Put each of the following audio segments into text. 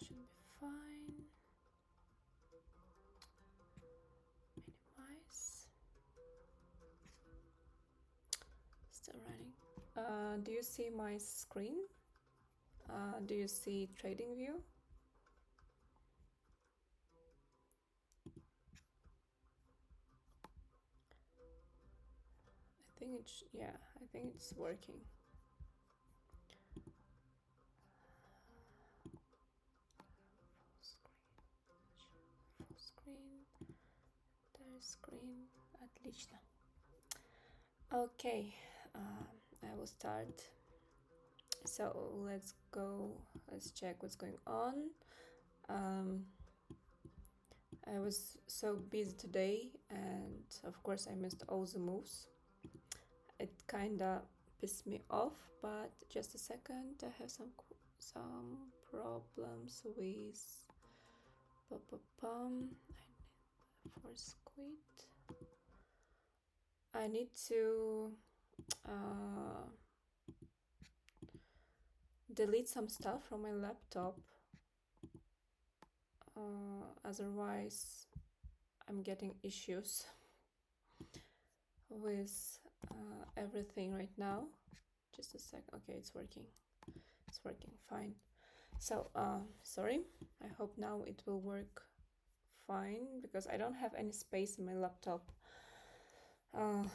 should be fine. Minimize. Still running. Do you see my screen? Do you see trading view? I think it's, yeah, I think it's working. Full screen, entire screen, отлично. Okay, I will start. So let's go, let's check what's going on. I was so busy today, and of course I missed all the moves. It kinda pissed me off, but just a second, I have some problems with force quit. I need to delete some stuff from my laptop. Otherwise, I'm getting issues with everything right now. Just a sec. Okay, it's working. It's working fine. So, sorry. I hope now it will work fine because I don't have any space in my laptop. And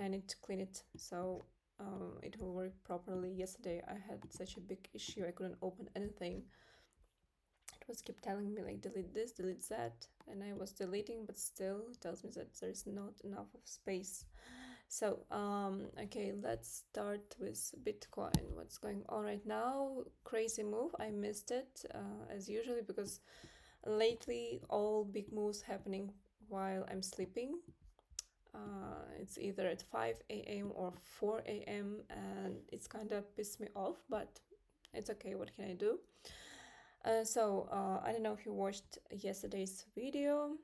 I need to clean it so it will work properly. Yesterday I had such a big issue, I couldn't open anything. It was keep telling me like delete this, delete that, and I was deleting, but still it tells me that there's not enough of space. So okay, let's start with Bitcoin. What's going on right now? Crazy move. I missed it as usually because lately all big moves happening while I'm sleeping. It's either at 5 a.m. or 4 a.m. and it's kind of pissed me off, but it's okay. What can I do? So I don't know if you watched yesterday's video,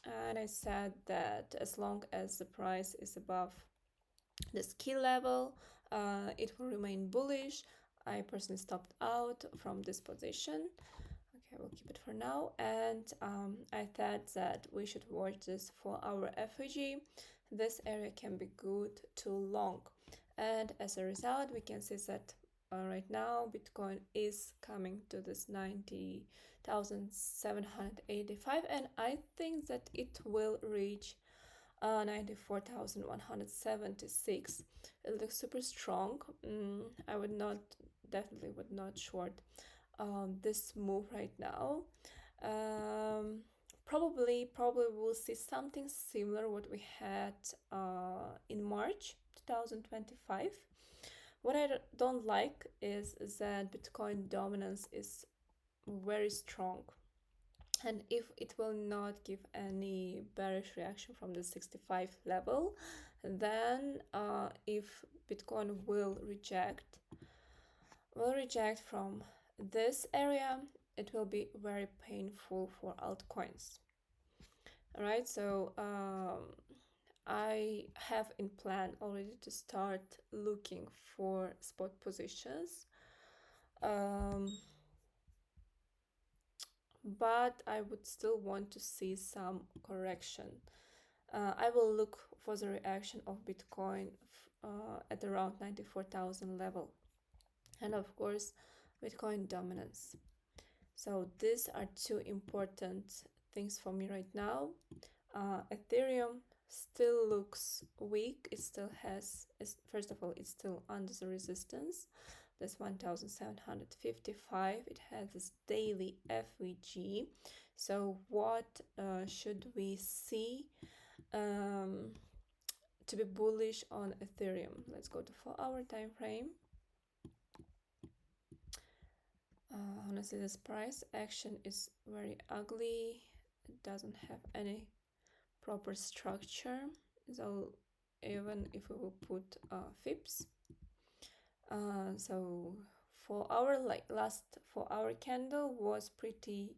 and I said that as long as the price is above this key level, it will remain bullish. I personally stopped out from this position. Okay, we'll keep it for now. And I thought that we should watch this for our FIG. This area can be good to long. And as a result, we can see that right now Bitcoin is coming to this 90,785, and I think that it will reach 94,176. It looks super strong. I would not, definitely would not short this move right now. Probably we'll see something similar what we had in March 2025. What I don't like is that Bitcoin dominance is very strong, and if it will not give any bearish reaction from the 65 level, then if Bitcoin will reject from this area, it will be very painful for altcoins. All right, so I have in plan already to start looking for spot positions, but I would still want to see some correction. I will look for the reaction of Bitcoin at around 94,000 level, and of course Bitcoin dominance. So these are two important things for me right now. Ethereum still looks weak. It still has, first of all, it's still under the resistance. This 1,755. It has this daily FVG. So what should we see to be bullish on Ethereum? Let's go to 4-hour time frame. Honestly, this price action is very ugly. It doesn't have any proper structure. So even if we will put FIBS, so for our last 4-hour candle was pretty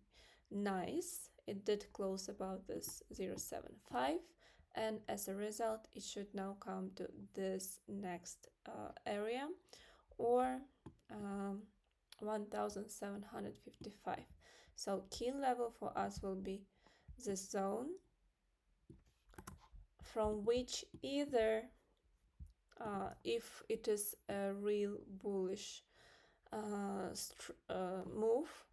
nice. It did close about this 0.75, and as a result, it should now come to this next area, or 1755. So key level for us will be this zone, from which either if it is a real bullish move,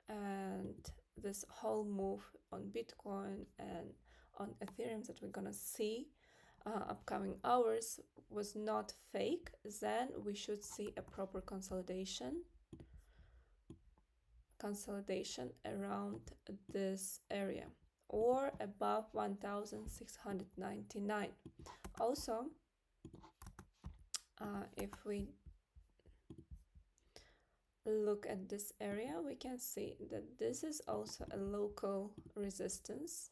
and this whole move on Bitcoin and on Ethereum that we're gonna see upcoming hours was not fake, then we should see a proper consolidation around this area or above 1699. Also, if we look at this area, we can see that this is also a local resistance,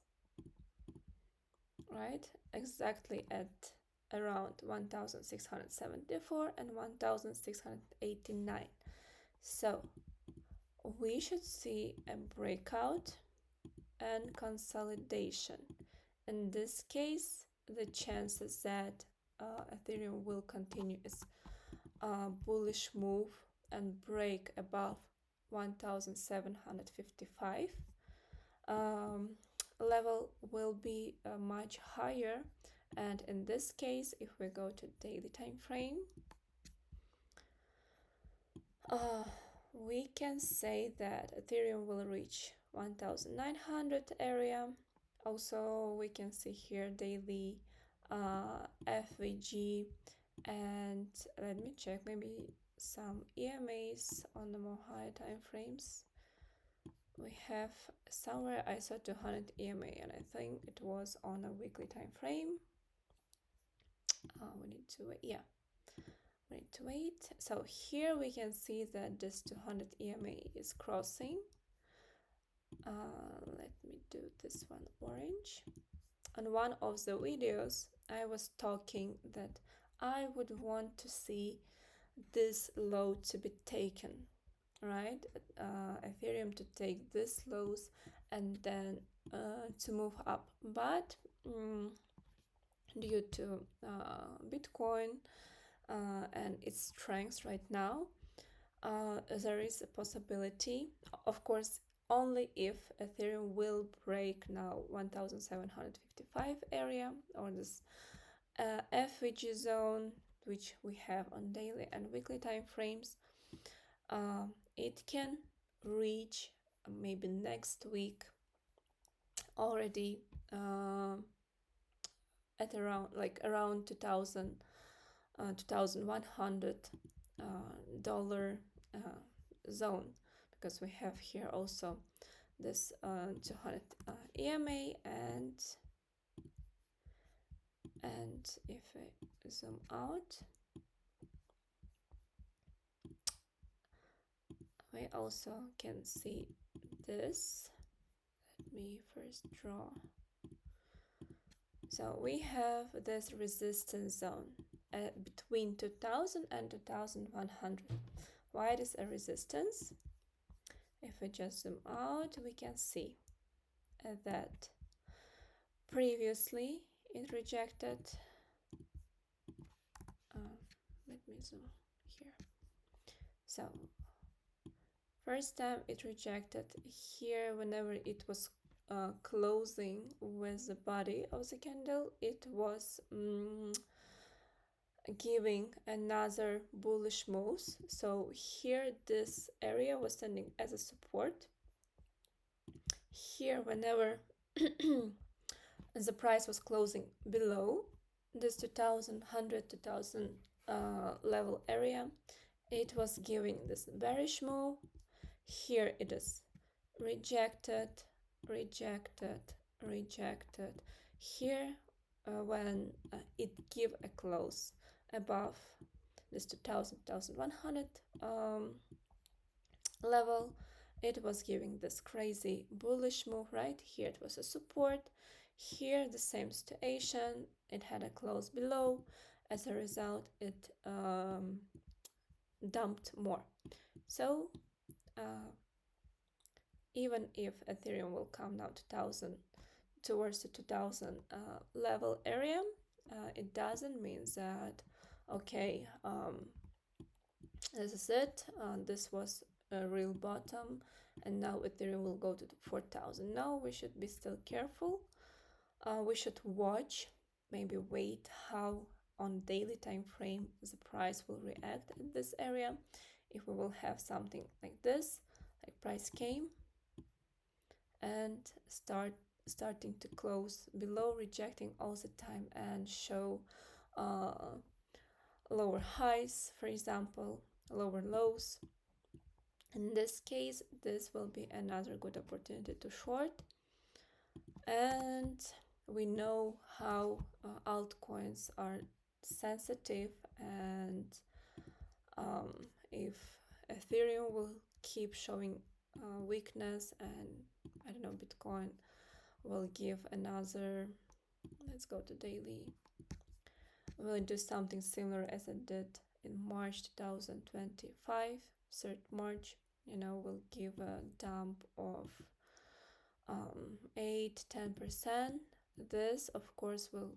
right? Exactly at around 1674 and 1689. So we should see a breakout and consolidation. In this case, the chances that Ethereum will continue its bullish move and break above 1755 level will be much higher. And in this case, if we go to daily time frame, we can say that Ethereum will reach 1900 area. Also, we can see here daily FVG, and let me check maybe some EMAs on the more high time frames. We have somewhere I saw 200 EMA, and I think it was on a weekly time frame. We need to wait. Yeah, we need to wait. So here we can see that this 200 EMA is crossing. Let me do this one orange. On one of the videos, I was talking that I would want to see this low to be taken, right? Ethereum to take this lows and then to move up. But due to Bitcoin and its strength right now, there is a possibility, of course, only if Ethereum will break now 1755 area or this FVG zone, which we have on daily and weekly time frames. It can reach maybe next week already at around 2100 dollar zone, because we have here also this 200 EMA, and if I zoom out, we also can see this. Let me first draw. So we have this resistance zone between 2000 and 2100. Why it is a resistance? If we just zoom out, we can see that previously it rejected. Let me zoom here. So first time it rejected here whenever it was closing with the body of the candle, it was giving another bullish move. So here this area was standing as a support. Here whenever the price was closing below this 2000 level area, it was giving this bearish move. Here it is rejected. Here when it give a close above this 2100 level, it was giving this crazy bullish move. Right here it was a support. Here the same situation, it had a close below. As a result, it dumped more. So even if Ethereum will come now towards the 2000 level area, it doesn't mean that okay, this is it. This was a real bottom, and now Ethereum will go to the 4,000. Now we should be still careful. We should watch, maybe wait how on daily time frame the price will react in this area. If we will have something like this, like price came and starting to close below, rejecting all the time and show lower highs, for example, lower lows. In this case, this will be another good opportunity to short. And we know how altcoins are sensitive, and if Ethereum will keep showing weakness, and I don't know, Bitcoin will give another, let's go to daily, will do something similar as it did in March 2025, 3rd March, will give a dump of 8-10%. This of course will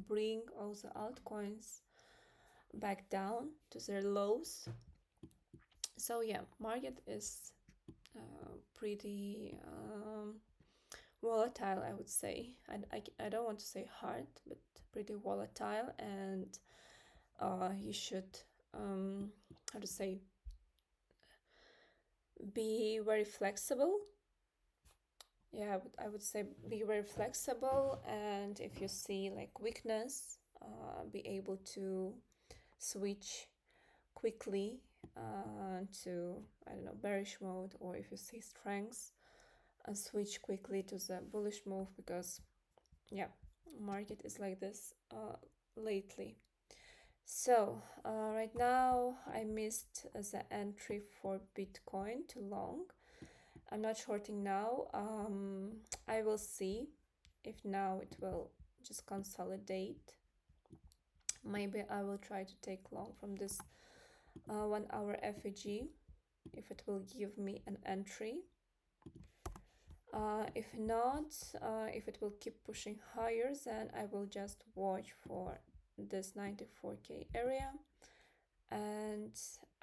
bring all the altcoins back down to their lows. So yeah, market is pretty volatile, I would say. I don't want to say hard, but pretty volatile, and you should how to say, be very flexible. Yeah, I would say be very flexible, and if you see like weakness, be able to switch quickly to, I don't know, bearish mode, or if you see strengths, switch quickly to the bullish move, because yeah, market is like this lately. So right now I missed the entry for Bitcoin too long. I'm not shorting now. I will see if now it will just consolidate. Maybe I will try to take long from this 1 hour FIG if it will give me an entry. If not, if it will keep pushing higher, then I will just watch for this 94k area, and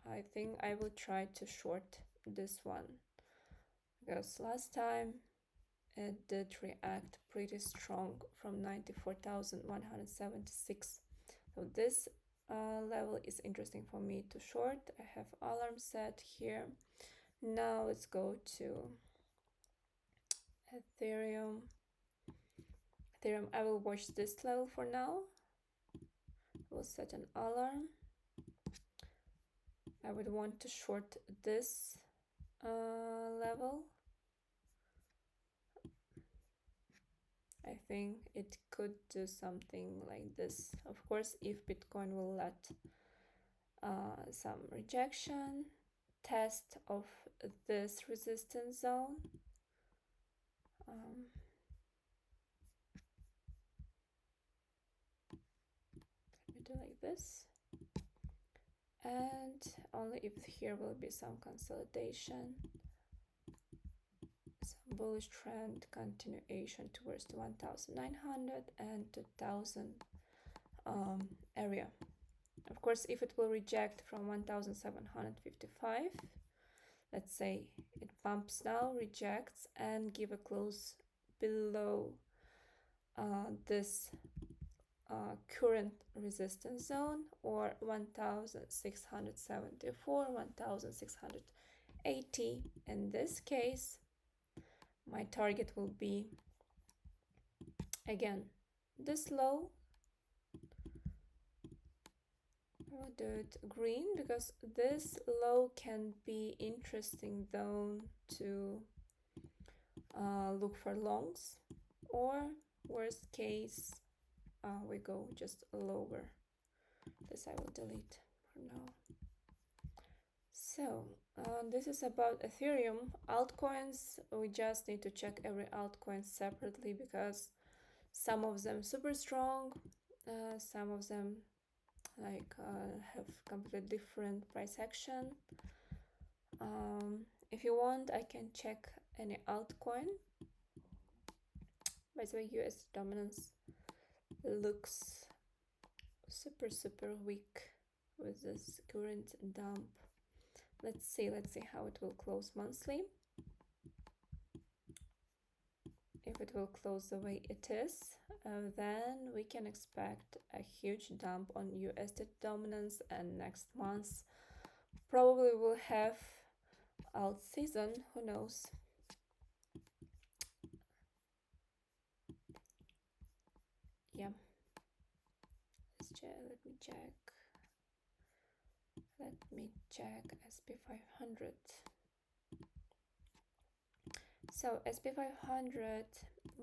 I think I will try to short this one, because last time it did react pretty strong from 94,176. So this level is interesting for me to short. I have alarm set here. Now let's go to Ethereum. I will watch this level for now. We'll set an alarm. I would want to short this level. I think it could do something like this. Of course, if Bitcoin will let some rejection, test of this resistance zone. Let me do like this. And only if here will be some consolidation, some bullish trend continuation towards the 1900 and 2000 area. Of course, if it will reject from 1755, let's say it bumps now, rejects, and give a close below this current resistance zone, or 1674, 1680. In this case, my target will be again this low. I'll do it green because this low can be interesting zone to look for longs, or worst case we go just lower. This I will delete for now. So this is about Ethereum. Altcoins, we just need to check every altcoin separately, because some of them super strong, some of them like have completely different price action. If you want, I can check any altcoin. By the way, US dominance looks super weak with this current dump. let's see how it will close monthly. If it will close the way it is, then we can expect a huge dump on USD dominance, and next month probably we'll have alt season, who knows. Yeah, let me check SP 500. So SP 500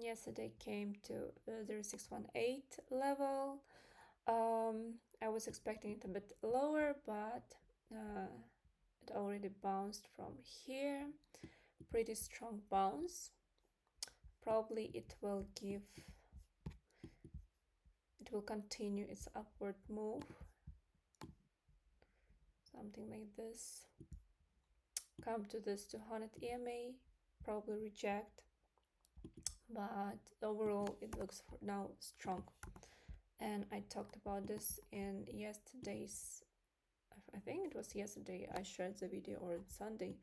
yesterday came to 0618 level. I was expecting it a bit lower, but it already bounced from here. Pretty strong bounce. Probably it will continue its upward move. Something like this. Come to this 200 EMA, probably reject. But overall, it looks for now strong. And I talked about this in yesterday's, I think it was yesterday I shared the video, or Sunday.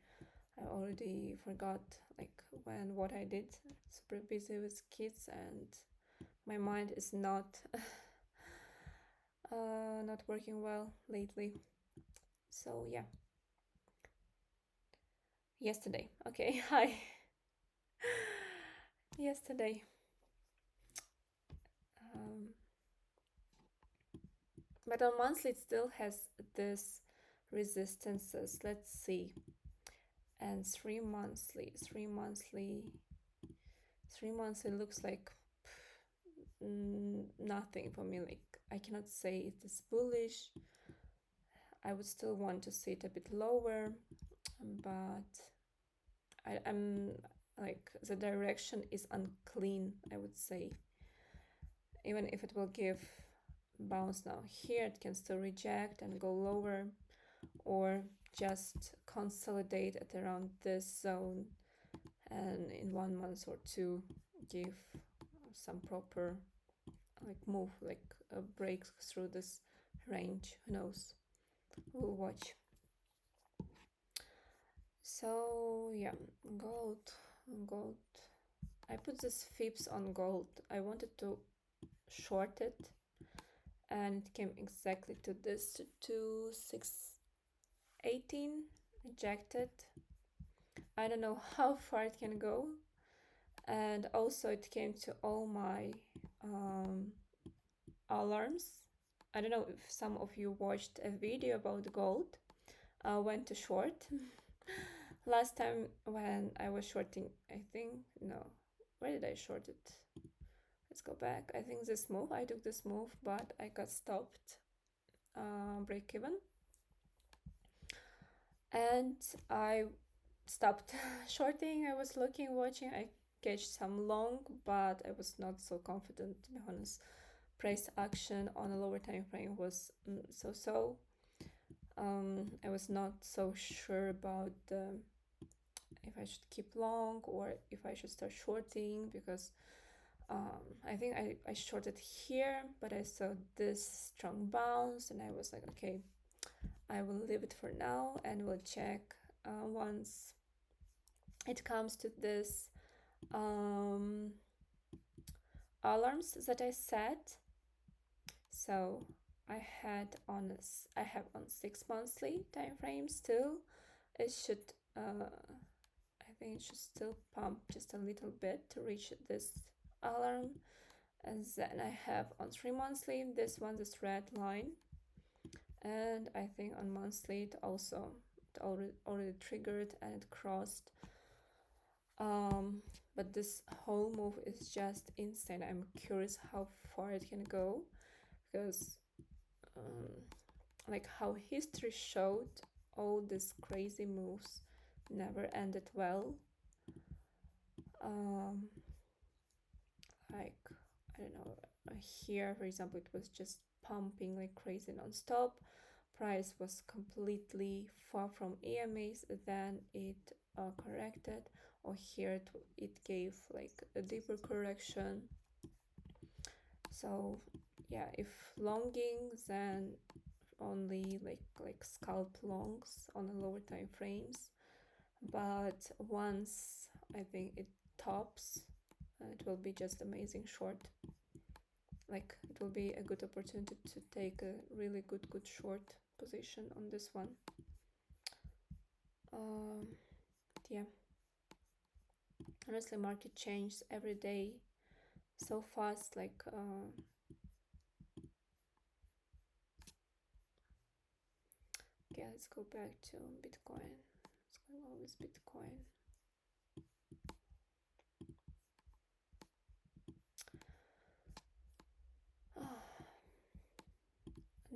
I already forgot like what I did. Super busy with kids and my mind is not not working well lately. So yeah. Yesterday. Okay, hi. Yesterday. But on monthly it still has this resistances. Let's see. And 3 monthly looks like nothing for me. Like I cannot say it is bullish. I would still want to see it a bit lower, but I'm like the direction is unclean, I would say. Even if it will give bounce now here, it can still reject and go lower, or just consolidate at around this zone and in 1 month or two give some proper like move, like a break through this range. Who knows? We'll watch. So yeah, gold. I put this FIBS on gold. I wanted to short it, and it came exactly to this 2618, rejected. I don't know how far it can go, and also it came to all my alarms. I don't know if some of you watched a video about gold, when to short. Last time when I was shorting, I think, no, where did I short it? Let's go back. I think this move, I took this move, but I got stopped, break even. And I stopped shorting. I was looking, watching, I catch some long, but I was not so confident, to be honest. Price action on a lower time frame was so. I was not so sure about if I should keep long or if I should start shorting, because I think I shorted here, but I saw this strong bounce and I was like, okay, I will leave it for now and we'll check once it comes to this alarms that I set. So I have on 6 monthly time frame still. It should I think it should still pump just a little bit to reach this alarm. And then I have on 3 monthly this red line, and I think on monthly it already triggered and it crossed. But this whole move is just insane. I'm curious how far it can go, because like how history showed, all these crazy moves never ended well. Like I don't know, here for example it was just pumping like crazy non-stop. Price was completely far from EMAs, then it corrected, or here it gave like a deeper correction. So yeah, if longing, then only like scalp longs on the lower time frames, but once I think it tops, it will be just amazing short. Like it will be a good opportunity to take a really good short position on this one. Yeah, honestly, market changes every day so fast. Like okay, let's go back to Bitcoin. Let's go with Bitcoin.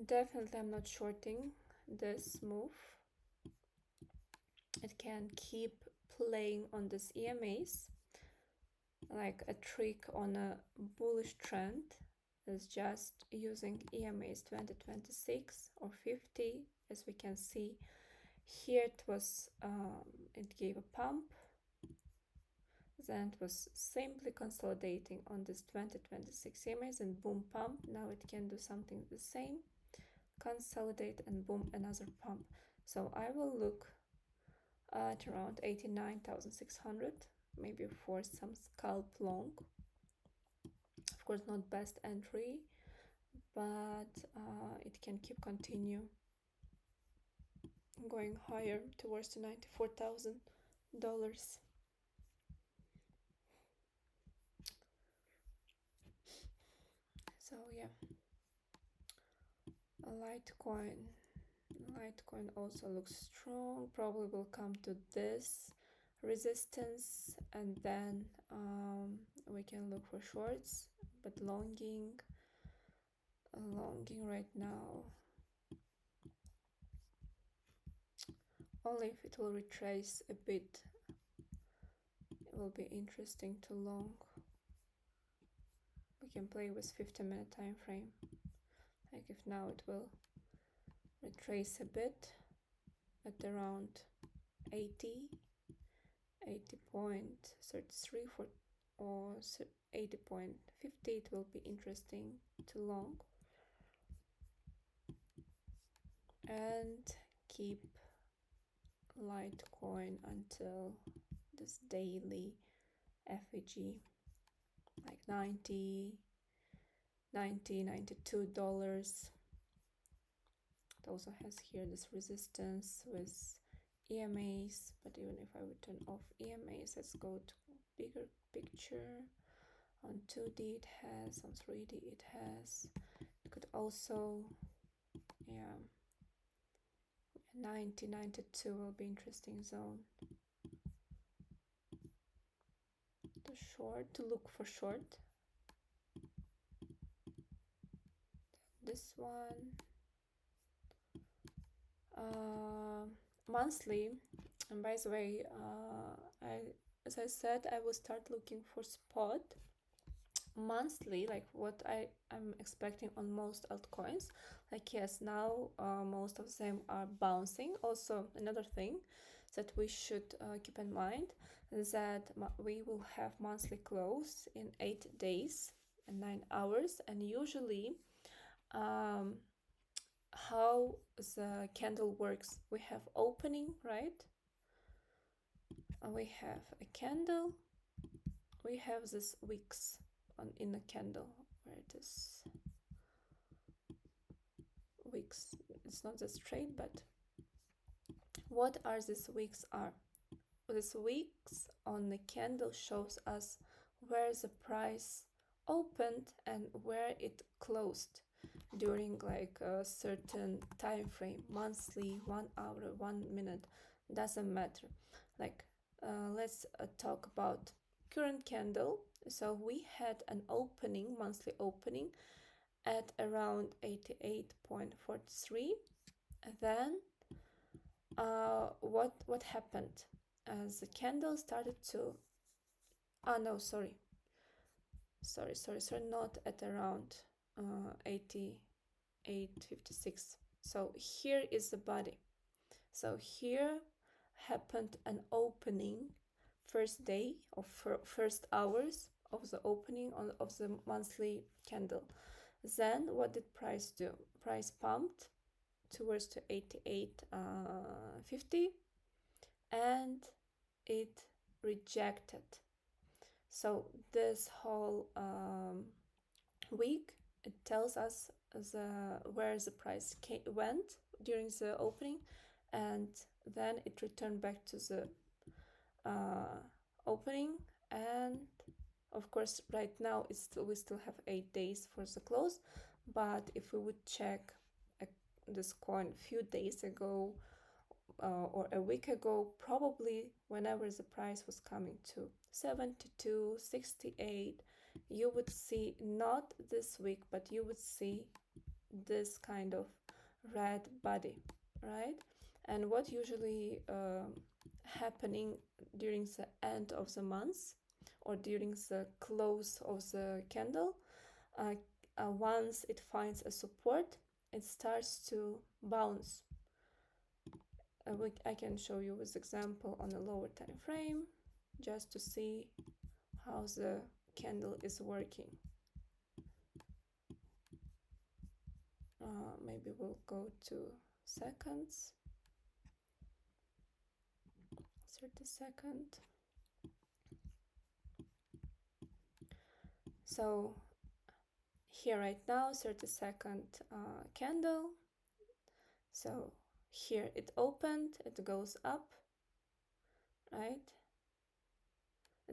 Definitely I'm not shorting this move. It can keep playing on this EMAs. Like a trick on a bullish trend is just using EMAs 2026 or 50. As we can see here, it was it gave a pump, then it was simply consolidating on this 2026 EMAs and boom, pump. Now it can do something the same, consolidate and boom, another pump. So I will look at around 89,600, maybe for some scalp long. Of course, not best entry, but it can keep continue going higher towards the $94,000. So yeah, a Litecoin also looks strong. Probably will come to this resistance, and then we can look for shorts. But longing right now, only if it will retrace a bit, it will be interesting to long. We can play with 15-minute time frame. Like if now it will retrace a bit at around 80.33 for or 80.50, it will be interesting to long and keep Litecoin until this daily FIG like $92. It also has here this resistance with EMAs, but even if I would turn off EMAs, let's go to bigger picture. On 2D it has, on 3D it has. It could also, yeah, 92 will be interesting zone. To short, to look for short. This one. Monthly, and by the way, as I said, I will start looking for spot monthly, like what I'm expecting on most altcoins. Like yes, now most of them are bouncing. Also, another thing that we should keep in mind is that we will have monthly close in 8 days and 9 hours, and usually how the candle works, we have opening, right? We have a candle, we have this wicks in a candle, where it is wicks. It's not that straight, but what are these wicks are? These wicks on the candle shows us where the price opened and where it closed during like a certain time frame, monthly, 1 hour, 1 minute, doesn't matter. Like let's talk about current candle. So we had an opening, monthly opening at around 88.43. Then what happened? As the candle started to not at around 88.56. So here is the body. So here happened an opening, first day of first hours of the opening of the monthly candle. Then what did price do? Price pumped towards to 88.50, and it rejected. So this whole week, it tells us where the price went during the opening, and then it returned back to the opening. And of course, right now we still have 8 days for the close. But if we would check this coin a few days ago or a week ago, probably whenever the price was coming to 72, 68, you would see, not this week, but you would see this kind of red body, right? And what usually happening during the end of the month or during the close of the candle, once it finds a support, it starts to bounce. I can show you this example on a lower time frame just to see how the candle is working. Maybe we'll go to seconds, 30-second. So here right now, 30-second candle. So here it opened, it goes up, right?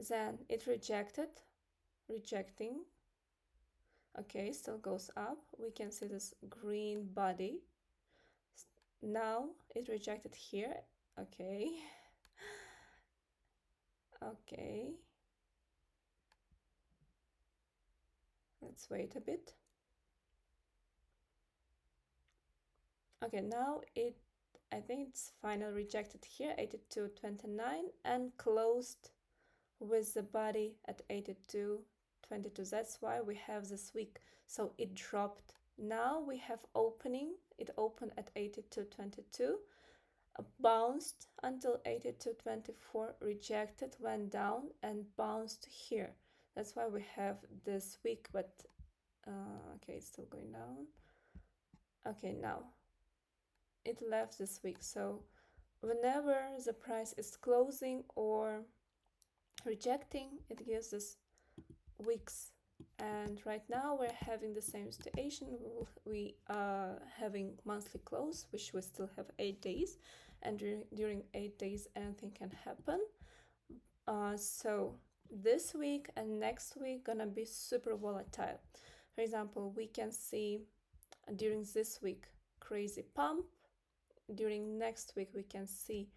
Then it rejecting. Okay, still goes up. We can see this green body. Now it rejected here. Okay. Okay. Let's wait a bit. Okay, now I think it's finally rejected here, 82.29, and closed with the body at 82.22. That's why we have this week. So it dropped. Now we have opening. It opened at 82.22, bounced until 82.24, rejected, went down, and bounced here. That's why we have this week, but okay, it's still going down. Okay, now it left this week. So whenever the price is closing or rejecting, it gives us weeks. And right now we're having the same situation. We are having monthly close, which we still have 8 days, and during 8 days anything can happen. So this week and next week gonna be super volatile. For example, we can see during this week crazy pump. During next week we can see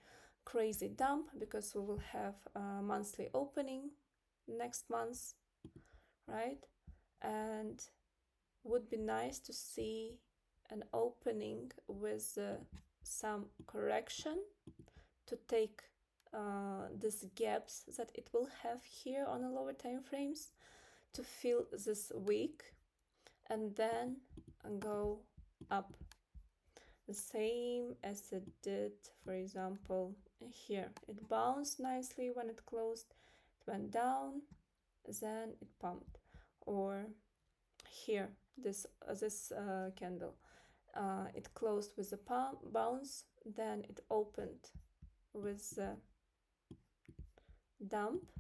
crazy dump, because we will have a monthly opening next month, right? And would be nice to see an opening with some correction to take these gaps that it will have here on the lower time frames to fill this week and then go up, the same as it did, for example, here. It bounced nicely when it closed, it went down, then it pumped. Or here, this candle, it closed with a bounce, then it opened with the dump.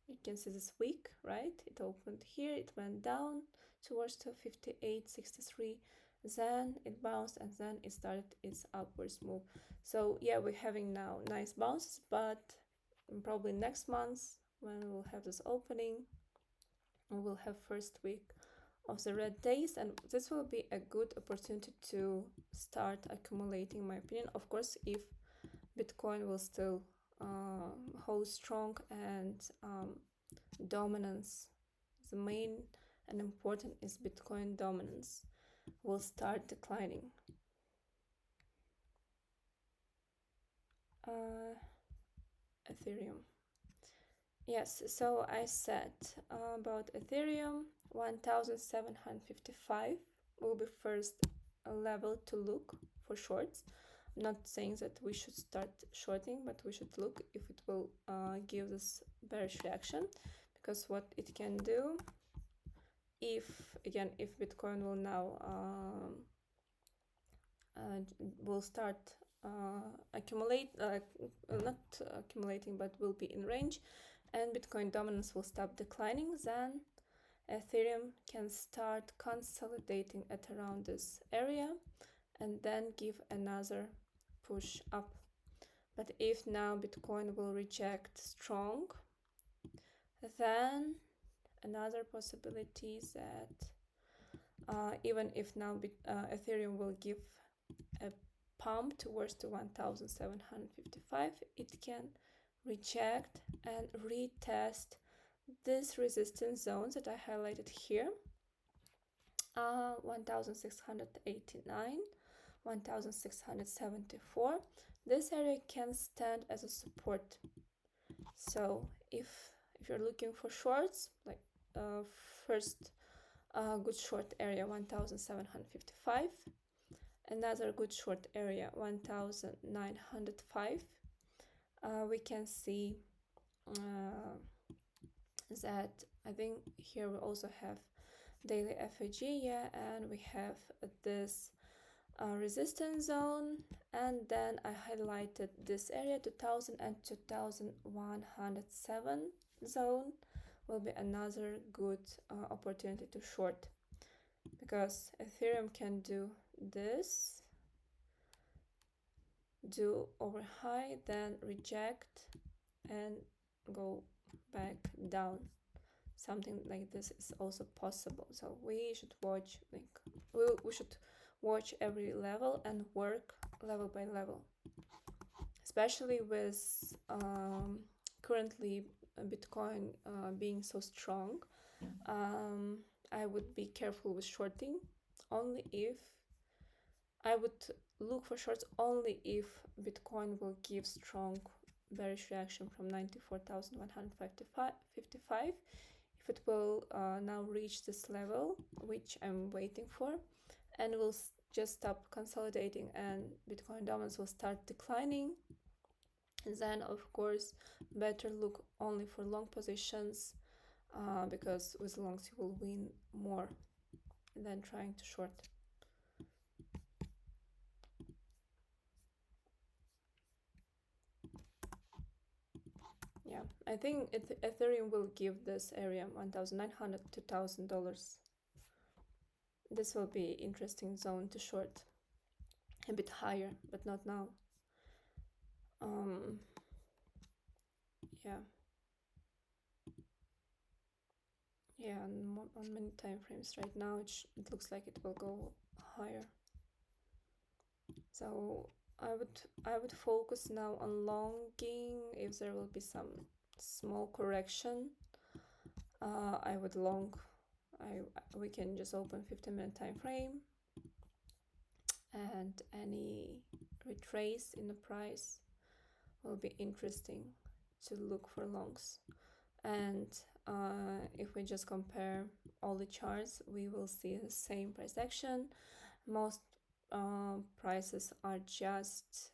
You can see this week, right? It opened here, it went down towards to 58.63, then it bounced, and then it started its upwards move. So yeah, we're having now nice bounces, but probably next month when we'll have this opening, we will have first week of the red days, and this will be a good opportunity to start accumulating, in my opinion. Of course, if Bitcoin will still hold strong and dominance, the main and important is Bitcoin dominance, will start declining. Ethereum. Yes, so I said about Ethereum, 1755 will be first level to look for shorts. I'm not saying that we should start shorting, but we should look if it will give this bearish reaction, because what it can do, if Bitcoin will now will start not accumulating, but will be in range, and Bitcoin dominance will stop declining, then Ethereum can start consolidating at around this area and then give another push up. But if now Bitcoin will reject strong, then another possibility is that even if now Ethereum will give a pump towards the 1755, it can reject and retest this resistance zones that I highlighted here, 1689, 1674. This area can stand as a support. So if you're looking for shorts, like first good short area 1755, another good short area 1905, we can see that I think here we also have daily FIG, yeah, and we have this resistance zone, and then I highlighted this area 2000 and 2107 zone will be another good opportunity to short, because Ethereum can do this, do over high, then reject and go back down. Something like this is also possible. So we should watch, we should watch every level and work level by level, especially with currently Bitcoin being so strong. I would be careful with shorting. Only if I would look for shorts only if Bitcoin will give strong bearish reaction from 94,155. If it will now reach this level, which I'm waiting for, and will just stop consolidating and Bitcoin dominance will start declining, then of course better look only for long positions, because with longs you will win more than trying to short. Yeah, I think Ethereum will give this area $1,900 to $2,000. This will be interesting zone to short, a bit higher, but not now. Yeah, on many time frames right now, it looks like it will go higher. So I would focus now on longing. If there will be some small correction, I would long. We can just open 15-minute time frame, and any retrace in the price will be interesting to look for longs. And if we just compare all the charts, we will see the same price action. Most prices are just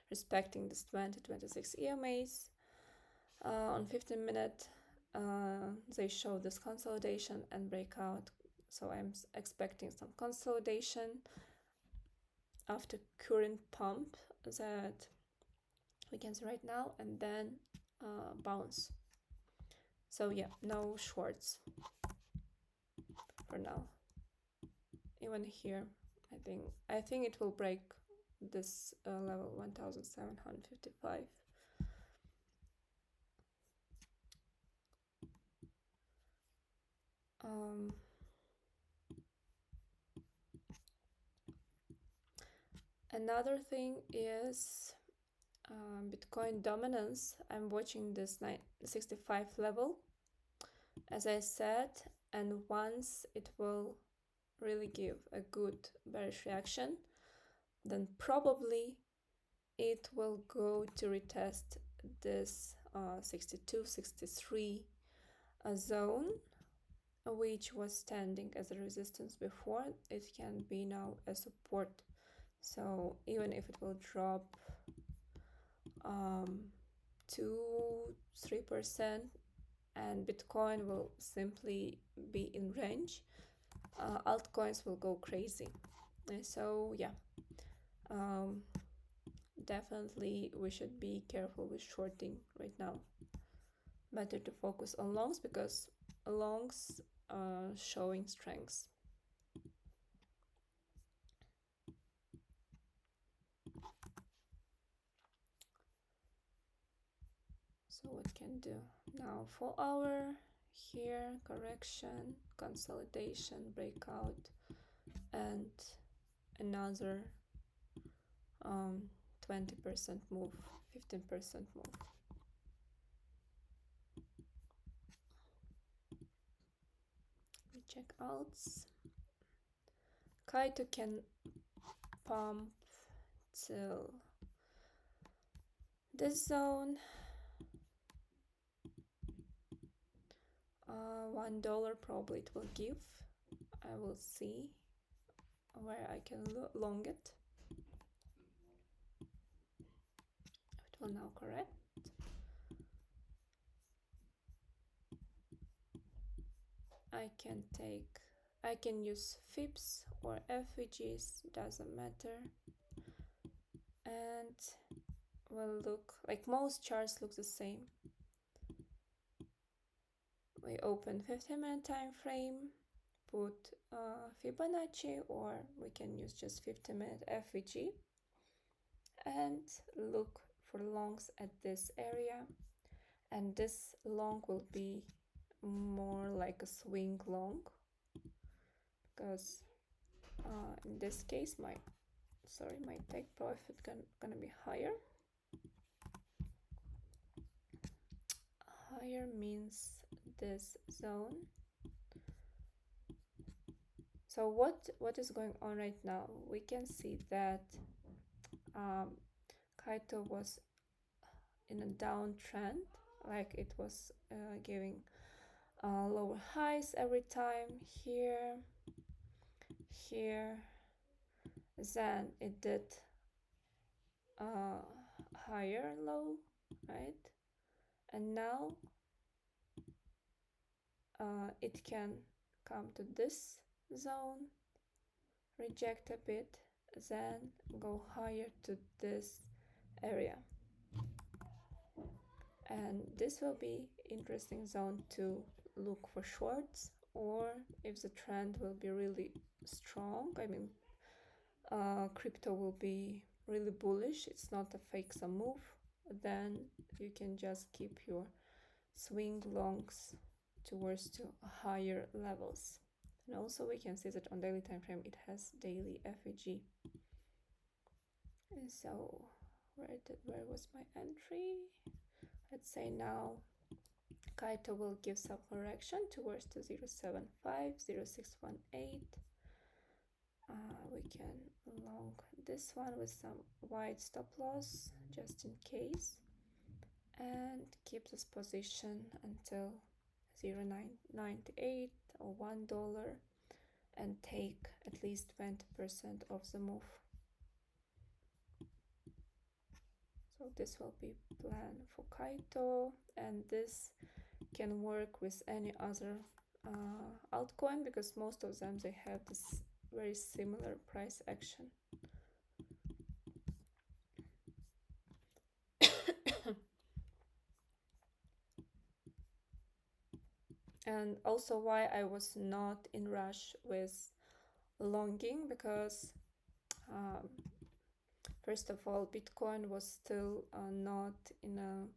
respecting this 20-26 EMAs. On 15-minute, they show this consolidation and breakout. So I'm expecting some consolidation after current pump that we can see right now, and then bounce. So yeah, no shorts for now. Even here, I think it will break this level 1755. Another thing is Bitcoin dominance. I'm watching this 65 level, as I said, and once it will really give a good bearish reaction, then probably it will go to retest this 62-63 zone, which was standing as a resistance before. It can be now a support. So even if it will drop 2-3% and Bitcoin will simply be in range, altcoins will go crazy. So yeah, definitely we should be careful with shorting right now. Better to focus on longs because longs are showing strengths. So what can do now? 4 hour here, correction, consolidation, breakout, and another 20% move, 15% move. We check outs. Kaito can pump till this zone. $1 probably it will give. I will see where I can long it. It will now correct. I can use FIBS or FIGs, doesn't matter. And will look like most charts look the same. We open 15-minute time frame, put Fibonacci, or we can use just 15-minute FVG and look for longs at this area. And this long will be more like a swing long because in this case my take profit gonna be higher. Higher means this zone. So what is going on right now? We can see that Kaito was in a downtrend, like it was giving lower highs every time here, then it did higher low, right? And now it can come to this zone, reject a bit, then go higher to this area. And this will be interesting zone to look for shorts, or if the trend will be really strong, I mean crypto will be really bullish, it's not a fake some move, then you can just keep your swing longs towards to higher levels. And also we can see that on daily time frame it has daily FEG. And so where was my entry? Let's say now Kaito will give some correction towards the 075, 0618. We can long this one with some wide stop loss just in case and keep this position until 0.998 or $1 and take at least 20% of the move. So this will be plan for Kaito, and this can work with any other altcoin because most of them they have this very similar price action. And also why I was not in rush with longing, because first of all Bitcoin was still not in a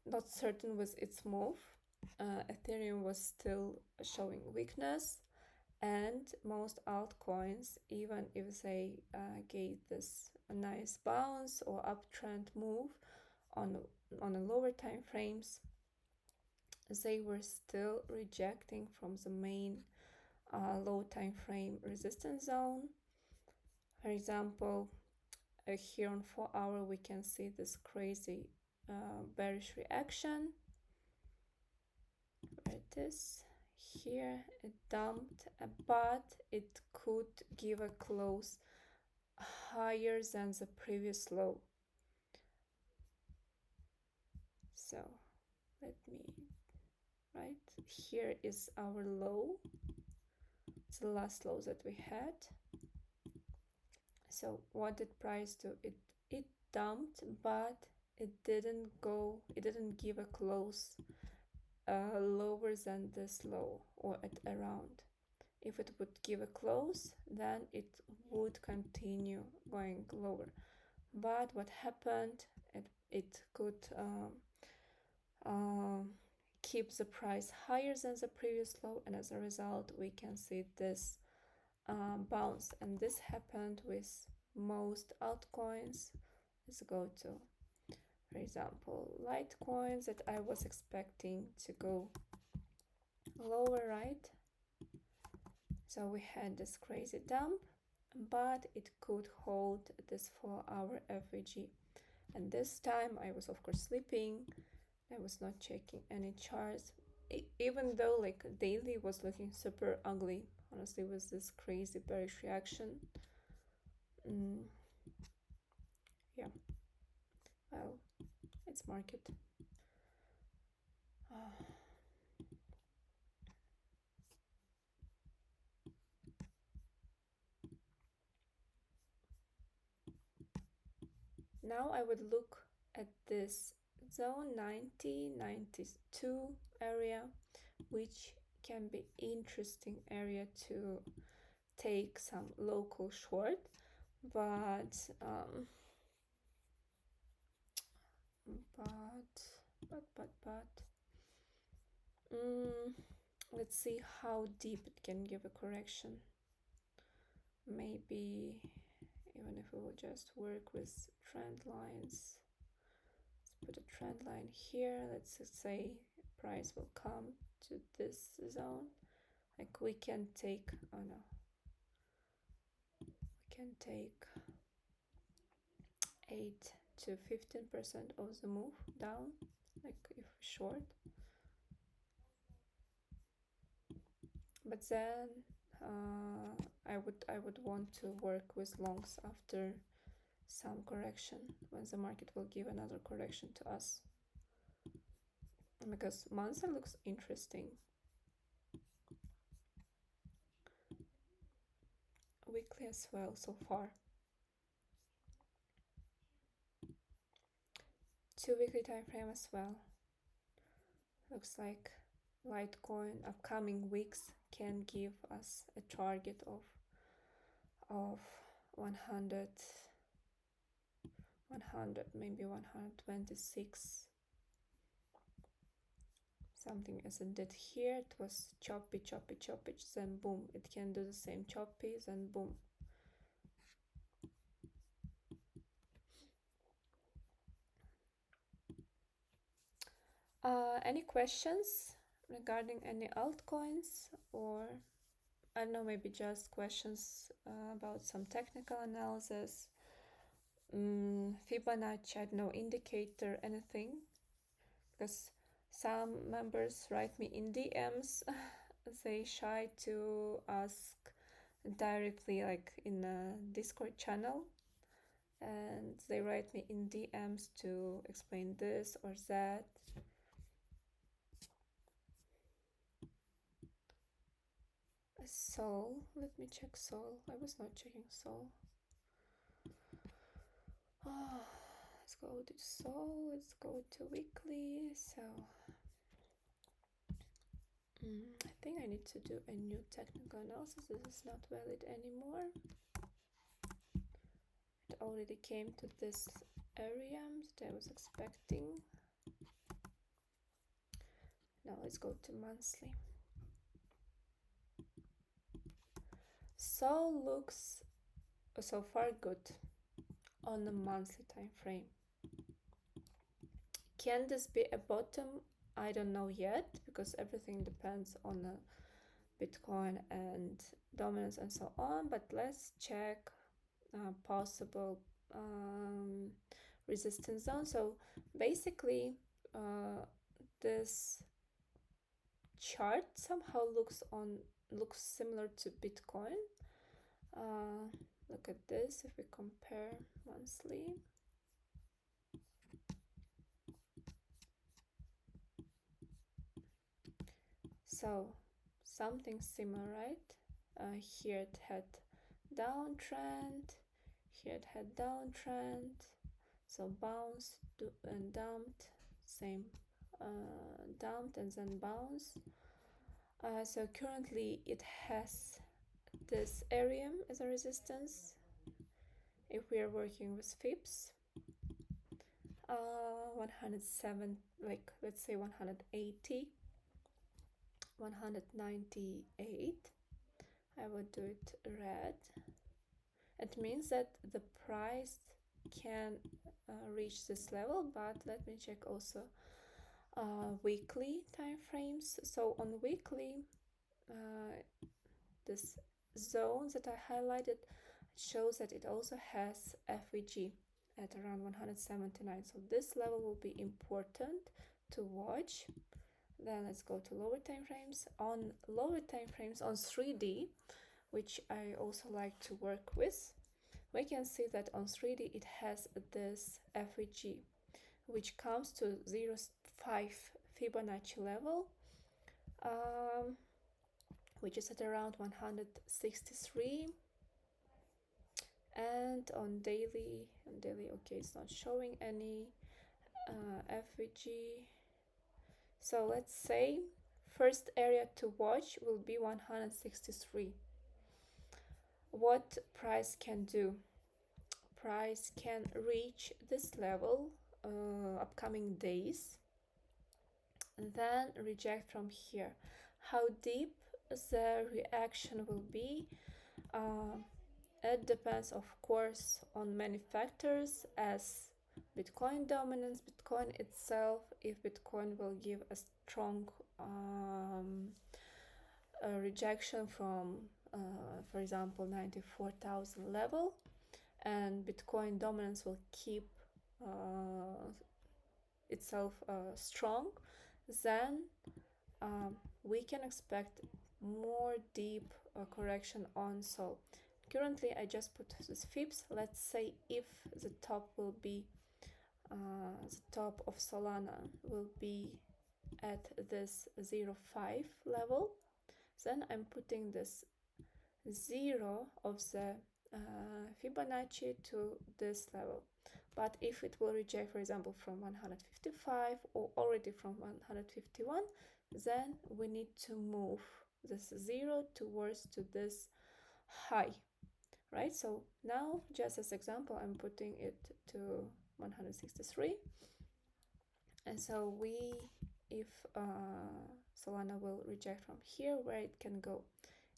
not certain with its move. Ethereum was still showing weakness, and most altcoins, even if they gave this a nice bounce or uptrend move on a lower time frames, they were still rejecting from the main low time frame resistance zone. For example, here on 4 hour we can see this crazy bearish reaction. Where it is here, it dumped, but it could give a close higher than the previous low. So let me, right here is our low, the last low that we had. So what did price do? It dumped, but it didn't give a close lower than this low, or at around. If it would give a close, then it would continue going lower. But what happened, it could keep the price higher than the previous low, and as a result we can see this bounce, and this happened with most altcoins. Let's go to, for example, Litecoins that I was expecting to go lower, right? So we had this crazy dump, but it could hold this 4-hour FIG. And this time I was of course sleeping. I was not checking any charts, even though like daily was looking super ugly, honestly, with this crazy bearish reaction. Yeah, well, it's market. Now I would look at this zone 90, 92 area, which can be interesting area to take some local short, but let's see how deep it can give a correction. Maybe even if we will just work with trend lines. Let's put a trend line here. Let's say price will come to this zone. Like we can take, oh no, we can take 8 to 15% of the move down, like if short. But then I would want to work with longs after some correction, when the market will give another correction to us, because monthly looks interesting. Weekly as well so far. 2-weekly time frame as well. Looks like Litecoin upcoming weeks can give us a target of 100, maybe 126. Something as it did here. It was choppy, then boom. It can do the same choppy, then boom. Any questions regarding any altcoins, or I don't know, maybe just questions about some technical analysis, Fibonacci, I don't know, indicator, anything? Because some members write me in DMs. They shy to ask directly, like in a Discord channel, and they write me in DMs to explain this or that. Sol, let me check Sol. I was not checking Sol. Let's go to Sol. Let's go to weekly. So I think I need to do a new technical analysis. This is not valid anymore. It already came to this area that I was expecting. Now let's go to monthly. Sol looks so far good on the monthly time frame. Can this be a bottom? I don't know yet, because everything depends on the Bitcoin and dominance and so on, but let's check possible resistance zone. So basically this chart somehow looks similar to Bitcoin. Look at this if we compare monthly. So something similar, right? Here it had downtrend, here it had downtrend, so bounce and dumped, same, dumped and then bounce. So currently it has this area as a resistance. If we are working with FIBS, 107, like let's say 180, 198, I would do it red. It means that the price can reach this level, but let me check also weekly time frames. So on weekly, this zone that I highlighted shows that it also has FIG at around 179. So this level will be important to watch. Then let's go to lower time frames. On lower time frames, on 3D, which I also like to work with, we can see that on 3D it has this FIG, which comes to 0.5 Fibonacci level, which is at around 163. And on daily, okay, it's not showing any FIG. So let's say first area to watch will be 163. What price can do? Price can reach this level upcoming days, and then reject from here. How deep the reaction will be, it depends of course on many factors, as Bitcoin dominance, Bitcoin itself, if Bitcoin will give a strong rejection from for example 94,000 level, and Bitcoin dominance will keep itself strong, then we can expect more deep correction on Sol. Currently I just put this FIBS. Let's say if the top will be the top of Solana will be at this 0.5 level, then I'm putting this 0 of the Fibonacci to this level. But if it will reject, for example, from 155 or already from 151, then we need to move this 0 towards to this high, right? So now, just as example, I'm putting it to 163. And so if Solana will reject from here, where it can go?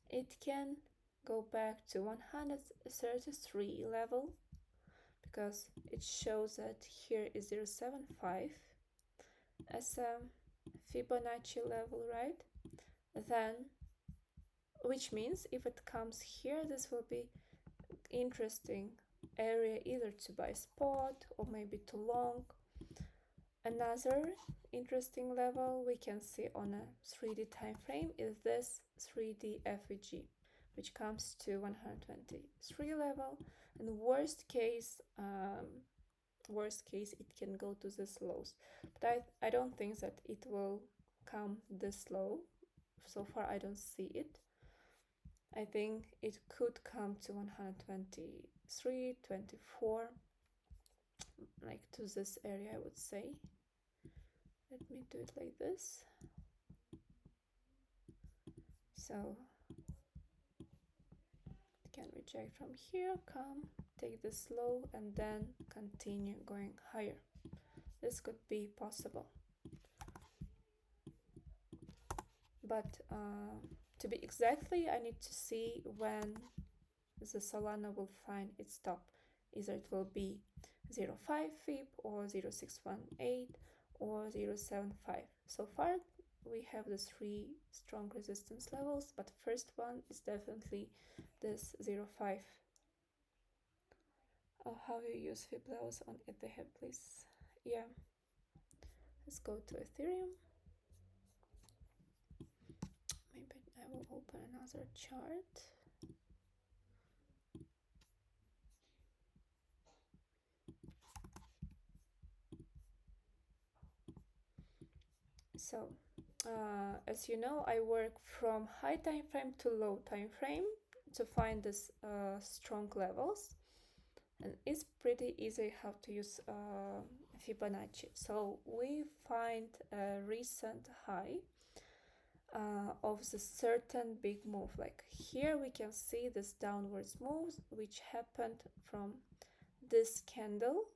It can go back to 133 level, because it shows that here is 0.75 as a Fibonacci level, right? Then, which means if it comes here, this will be interesting area either to buy spot or maybe to long. Another interesting level we can see on a 3D time frame is this 3D FEG, which comes to 123 level, and worst case it can go to this lows, but I don't think that it will come this low. So far I don't see it. I think it could come to 123, 24, like to this area, I would say. Let me do it like this. So it can reject from here, come, take this low, and then continue going higher. This could be possible. But to be exactly, I need to see when the Solana will find its top. Either it will be 0.5 FIB or 0.618 or 0.75. So far we have the 3 strong resistance levels, but first one is definitely this 0.5. How you use FIB levels on Ethereum, please? Yeah, let's go to Ethereum. Maybe I will open another chart. So as you know, I work from high time frame to low time frame to find this strong levels, and it's pretty easy how to use Fibonacci. So we find a recent high of the certain big move. Like here we can see this downwards move which happened from this candle,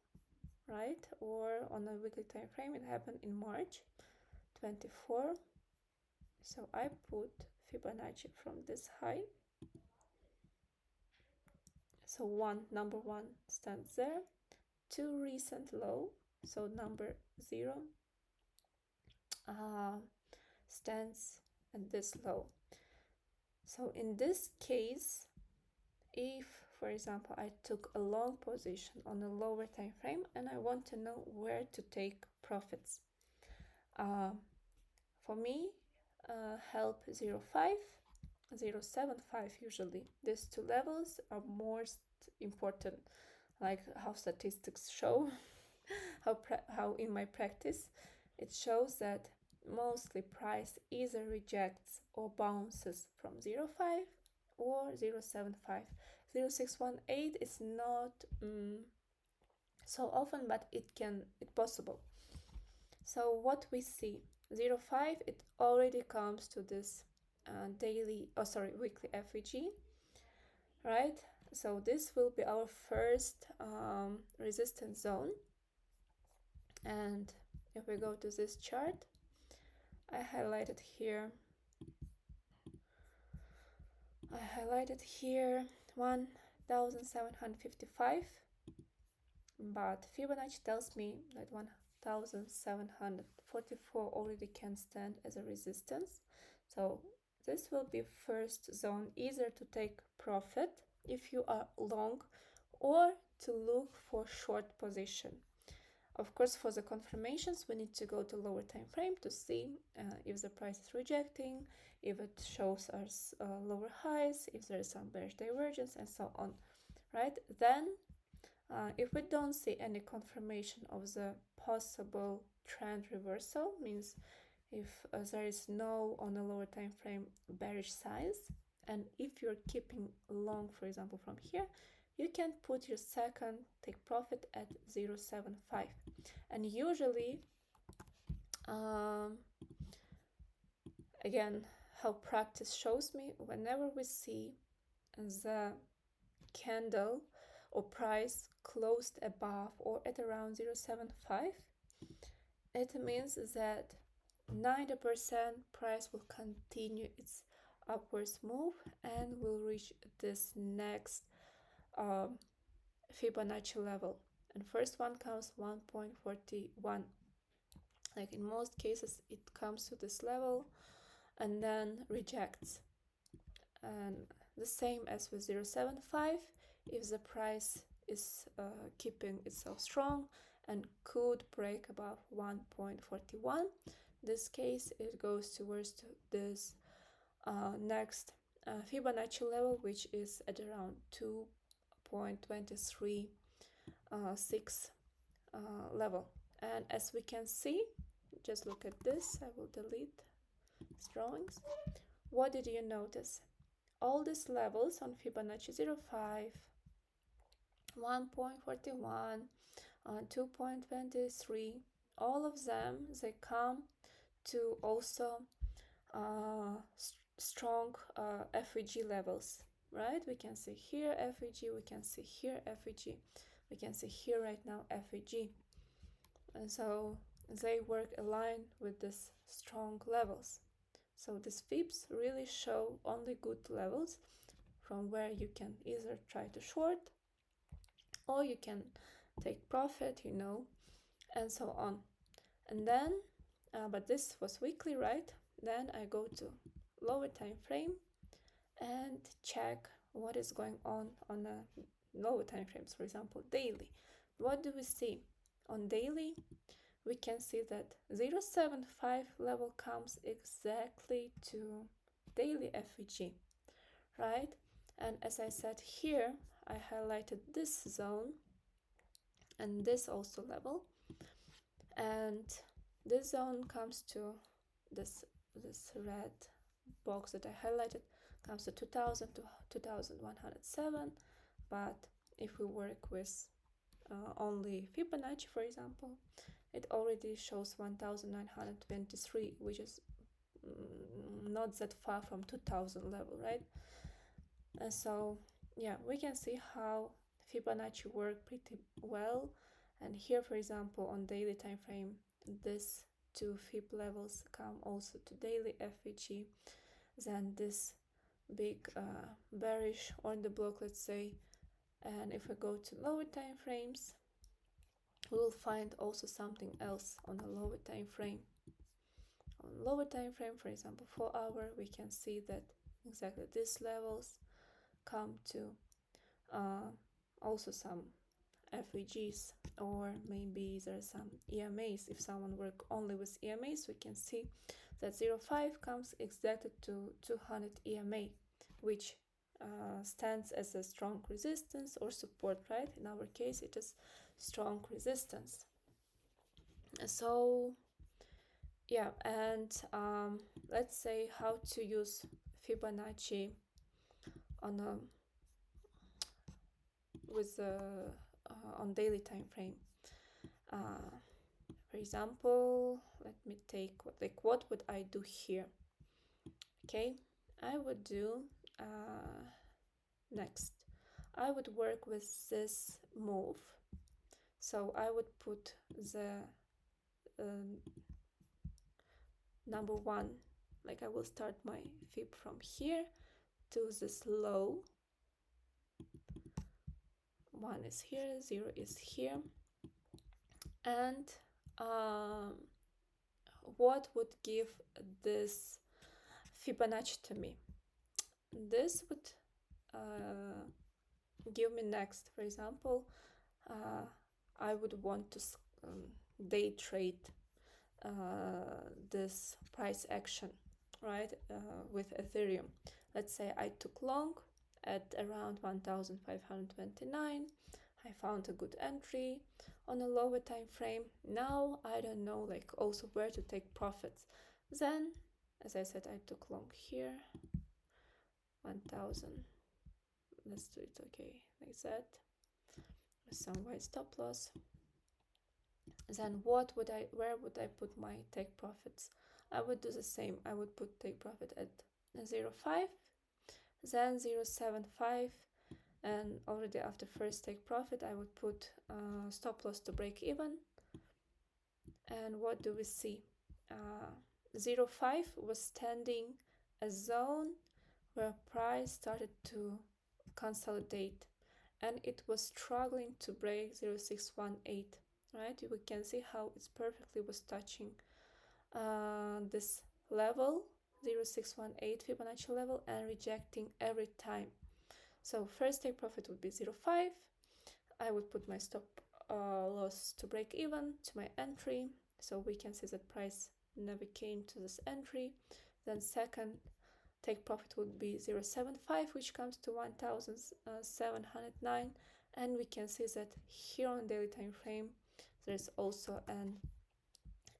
right? Or on a weekly time frame, it happened in March 24. So I put Fibonacci from this high. So number one stands there. 2 recent low. So number 0 stands at this low. So in this case, if for example I took a long position on a lower time frame and I want to know where to take profits, for me help 0.5, 0.75 usually. These two levels are most important, like how statistics show. how in my practice it shows that mostly price either rejects or bounces from 0.5 or 0.75. 0.618 is not so often, but it's possible. So what we see, 0.5, it already comes to this weekly FIG, right? So this will be our first resistance zone. And if we go to this chart, I highlighted here 1755, but Fibonacci tells me that 1744 already can stand as a resistance. So this will be first zone either to take profit if you are long or to look for short position. Of course, for the confirmations, we need to go to lower time frame to see if the price is rejecting, if it shows us lower highs, if there is some bearish divergence, and so on, right? Then, if we don't see any confirmation of the possible trend reversal, means if there is no on a lower time frame bearish signs, and if you're keeping long, for example, from here, you can put your second take profit at 0.75. And usually, again, how practice shows me, whenever we see the candle or price closed above or at around 0.75, it means that 90% price will continue its upwards move and will reach this next Fibonacci level. And first one comes 1.41. Like in most cases, it comes to this level and then rejects. And the same as with 0.75, if the price is keeping itself strong and could break above 1.41, this case it goes towards this next Fibonacci level, which is at around 2.236 level. And as we can see, just look at this, I will delete these drawings. What did you notice? All these levels on Fibonacci 0.5, 1.41, 2.23, all of them, they come to also strong FIG levels, right? We can see here FIG, we can see here FIG, we can see here right now FIG. And so they work aligned with these strong levels. So these FIBS really show only good levels from where you can either try to short or you can take profit, and so on. And then, but this was weekly, right? Then I go to lower time frame and check what is going on lower time frames, for example, daily. What do we see? On daily, we can see that 0.75 level comes exactly to daily FIG, right? And as I said here, I highlighted this zone and this also level, and this zone comes to this this red box that I highlighted comes to 2000 to 2107, but if we work with only Fibonacci, for example, it already shows 1923, which is not that far from 2000 level, right? And so yeah, we can see how Fibonacci work pretty well. And here, for example, on daily time frame, this two Fib levels come also to daily FVG. Then this big bearish on the block, let's say. And if we go to lower time frames, we will find also something else on a lower time frame. On lower time frame, for example 4-hour, we can see that exactly these levels come to also some FVGs, or maybe there's some EMAs. If someone work only with EMAs, we can see that 0.5 comes exactly to 200 EMA, which stands as a strong resistance or support, right? In our case, it is strong resistance. So yeah, and let's say how to use Fibonacci on a with on daily time frame. For example, let me take what would I do here? Okay, I would do next. I would work with this move. So I would put the number one, like I will start my fib from here to this low. 1 is here, 0 is here. And what would give this Fibonacci to me? This would give me next, for example, I would want to day trade this price action, right, with Ethereum. Let's say I took long at around 1529. I found a good entry on a lower time frame. Now I don't know like also where to take profits. Then, as I said, I took long here, 1000. Let's do it okay like that with some white stop loss. Then where would I put my take profits? I would do the same. I would put take profit at 0.5, then 0.75, and already after first take profit I would put stop loss to break even. And what do we see? 0.5 was standing a zone where price started to consolidate, and it was struggling to break 0.618, right? We can see how it's perfectly was touching this level, 0.618 Fibonacci level, and rejecting every time. So first take profit would be 0.5. I would put my stop loss to break even to my entry. So we can see that price never came to this entry. Then second take profit would be 0.75, which comes to 1709. And we can see that here on daily time frame, there's also an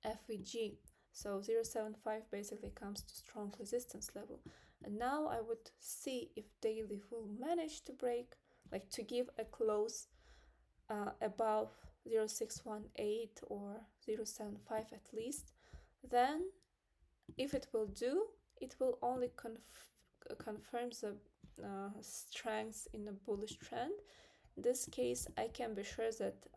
FVG. So 0.75 basically comes to strong resistance level. And now I would see if daily will manage to break, like to give a close above 0.618 or 0.75 at least. Then if it will do, it will only confirm the strength in a bullish trend. In this case, I can be sure that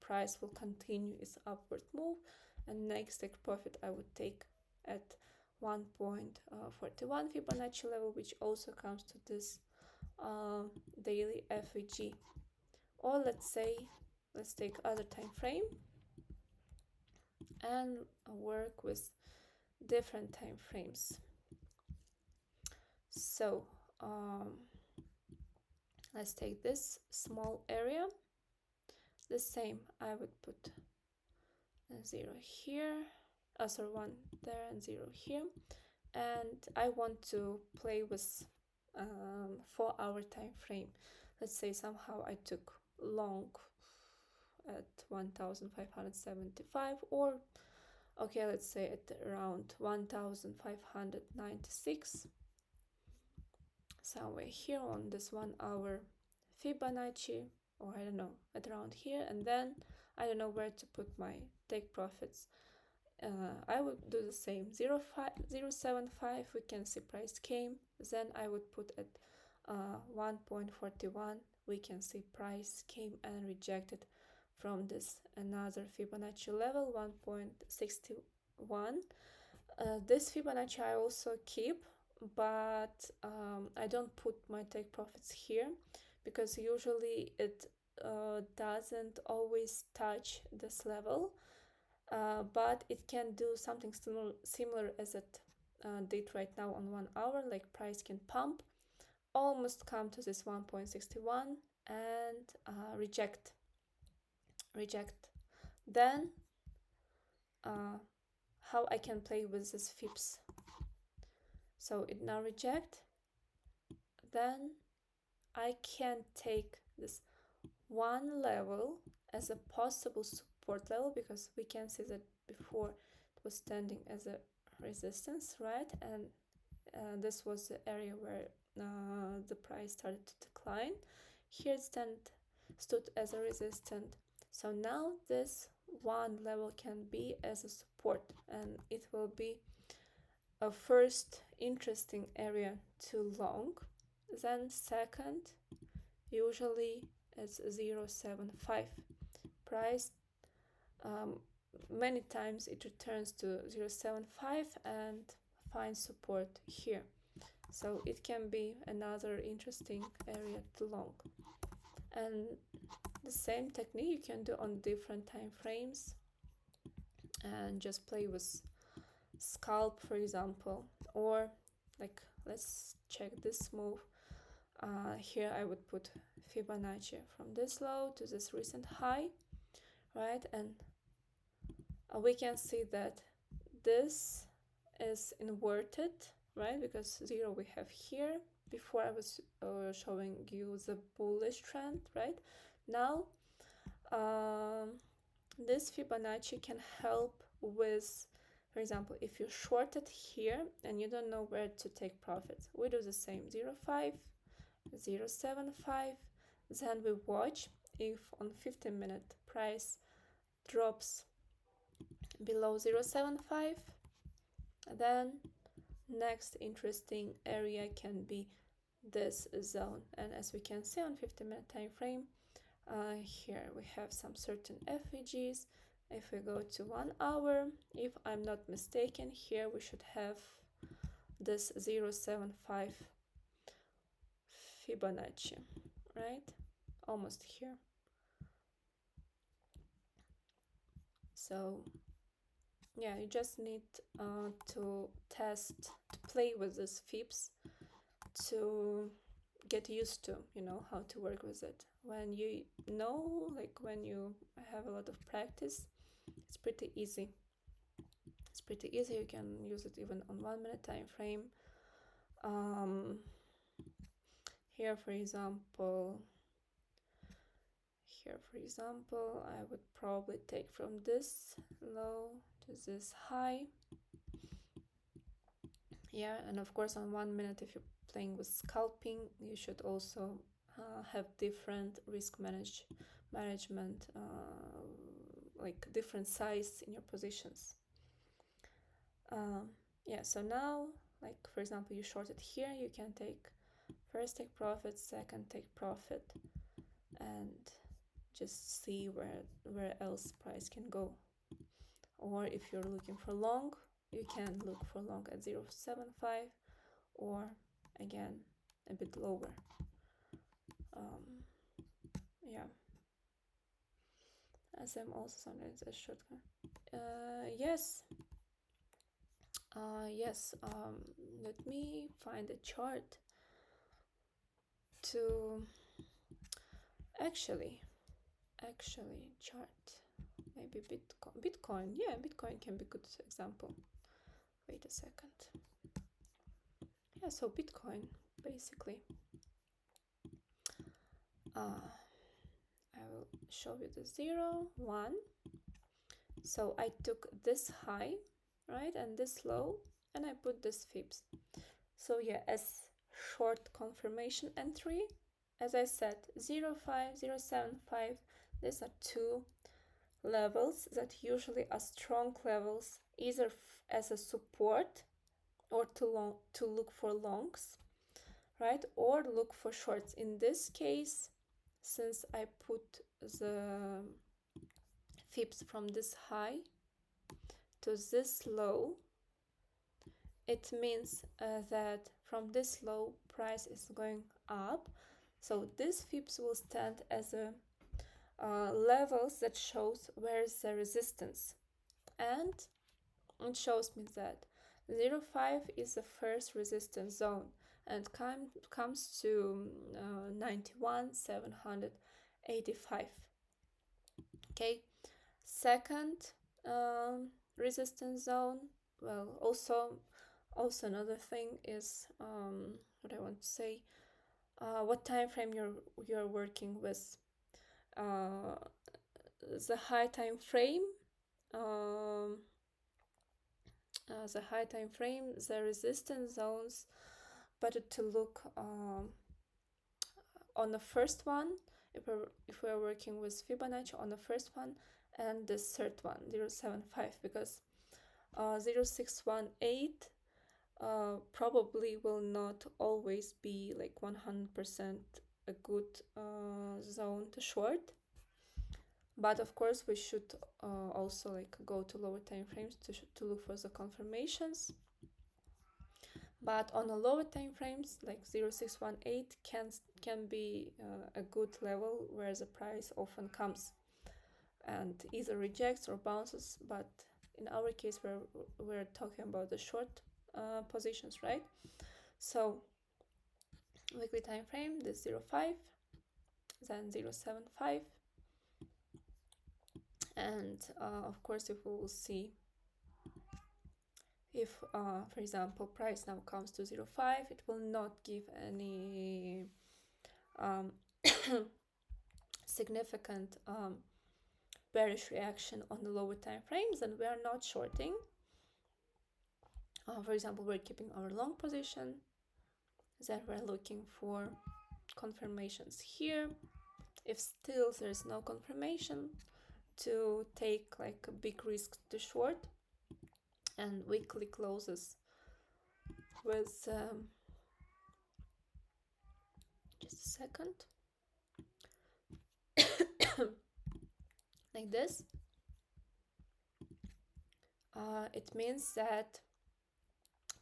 price will continue its upward move, and next take profit I would take at 1.41 Fibonacci level, which also comes to this daily FVG. Or let's take other time frame and work with different time frames. So let's take this small area. The same, I would put a 0 here, sorry, 1 there and 0 here. And I want to play with 4-hour time frame. Let's say somehow I took long at 1575, or Okay, let's say at around 1596, somewhere here on this 1 hour Fibonacci, or I don't know, at around here, and then I don't know where to put my take profits. I would do the same. 0.75, we can see price came, then I would put at 1.41, we can see price came and rejected from this another Fibonacci level, 1.61. This Fibonacci I also keep, but I don't put my take profits here because usually it doesn't always touch this level, but it can do something similar as it did right now on 1 hour, like price can pump, almost come to this 1.61 and reject. Then how I can play with this FIBS. So it now reject, then I can take this one level as a possible support level, because we can see that before it was standing as a resistance, right? And this was the area where the price started to decline. Here it stood as a resistance. So now this one level can be as a support, and it will be a first interesting area to long. Then second, usually it's 0.75 price. Many times it returns to 0.75 and finds support here. So it can be another interesting area to long. And the same technique you can do on different time frames and just play with scalp, for example, or like let's check this move. Here I would put Fibonacci from this low to this recent high, right? And we can see that this is inverted, right? Because 0 we have here. Before I was showing you the bullish trend, right? Now this Fibonacci can help with, for example, if you shorted here and you don't know where to take profits, we do the same. 0.5, 0.75, then we watch if on 15-minute price drops below 0.75, then next interesting area can be this zone. And as we can see on 15-minute time frame, here we have some certain FIGs. If we go to 1 hour, if I'm not mistaken, here we should have this 0.75 Fibonacci, right? Almost here. So yeah, you just need to play with this FIBS to get used to, how to work with it. When you know, like when you have a lot of practice, it's pretty easy. You can use it even on 1 minute time frame. Here for example, I would probably take from this low to this high. Yeah, and of course on 1 minute, if you're playing with scalping, you should also have different risk management, like different size in your positions. Yeah, so now, like for example, you shorted here, you can first take profit, second take profit, and just see where else price can go. Or if you're looking for long, you can look for long at 0.75, or again a bit lower. Yeah, as I'm also sometimes a shortcut. Yes. Let me find a chart to actually chart. Maybe Bitcoin. Yeah, Bitcoin can be a good example. Wait a second. Yeah, so Bitcoin basically. I will show you the 0, 1, So I took this high, right, and this low, and I put this FIBS. So yeah, as short confirmation entry, as I said, 0.5, 0.75, these are two levels that usually are strong levels, either as a support or to look for longs, right, or look for shorts. In this case, since I put the FIBS from this high to this low, it means that from this low price is going up. So this FIBS will stand as a levels that shows where is the resistance, and it shows me that 0.5 is the first resistance zone and comes to 91,785. Okay, second resistance zone, well, also another thing is what I want to say, what time frame you're working with. The high time frame, the resistance zones, better to look on the first one if we're working with Fibonacci on the first one, and the third one, 0.75, because 0.618 probably will not always be like 100% a good zone to short. But of course we should also like go to lower time frames to look for the confirmations. But on the lower time frames, like 0.618 can be a good level where the price often comes and either rejects or bounces. But in our case, we're talking about the short positions, right? So weekly time frame, this 0.5, then 0.75, and of course, if we will see if, for example, price now comes to 0.5, it will not give any significant bearish reaction on the lower time frames, and we are not shorting. For example, we're keeping our long position, then we're looking for confirmations here. If still there's no confirmation, to take like a big risk to short, and weekly closes with just a second, like this. It means that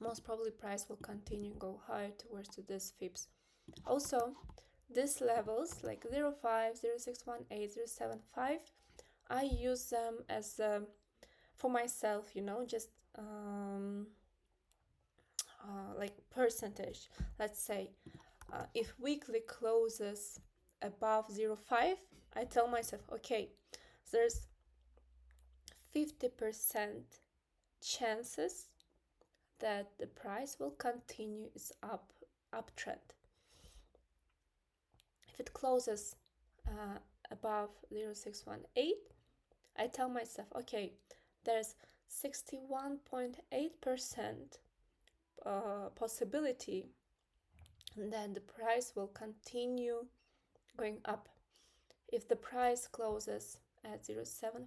most probably price will continue go higher towards to this FIBS. Also, these levels like 0.5, 0.618, 0.75, I use them as for myself, you know, just like percentage. Let's say if weekly closes above 0.5, I tell myself, okay, there's 50% chances that the price will continue its uptrend. If it closes above 0.618, I tell myself, okay, there's 61.8% possibility that the price will continue going up. If the price closes at 0.75,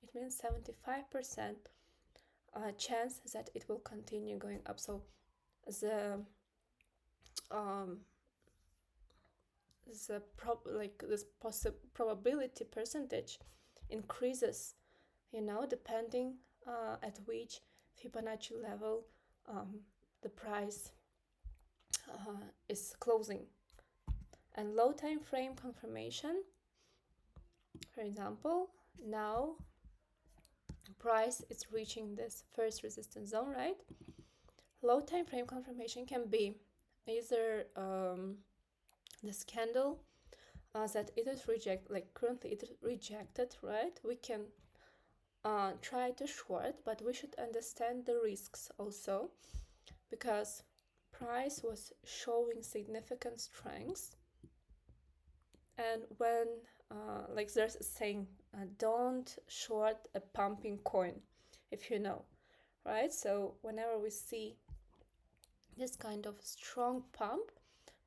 it means 75% chance that it will continue going up. So the this probability percentage increases, you know, depending at which Fibonacci level the price is closing. And low time frame confirmation, for example, now price is reaching this first resistance zone, right? Low time frame confirmation can be either this candle that it is currently it is rejected, right? We can try to short, but we should understand the risks also, because price was showing significant strength, and when like there's a saying don't short a pumping coin, if you know, right? So whenever we see this kind of strong pump,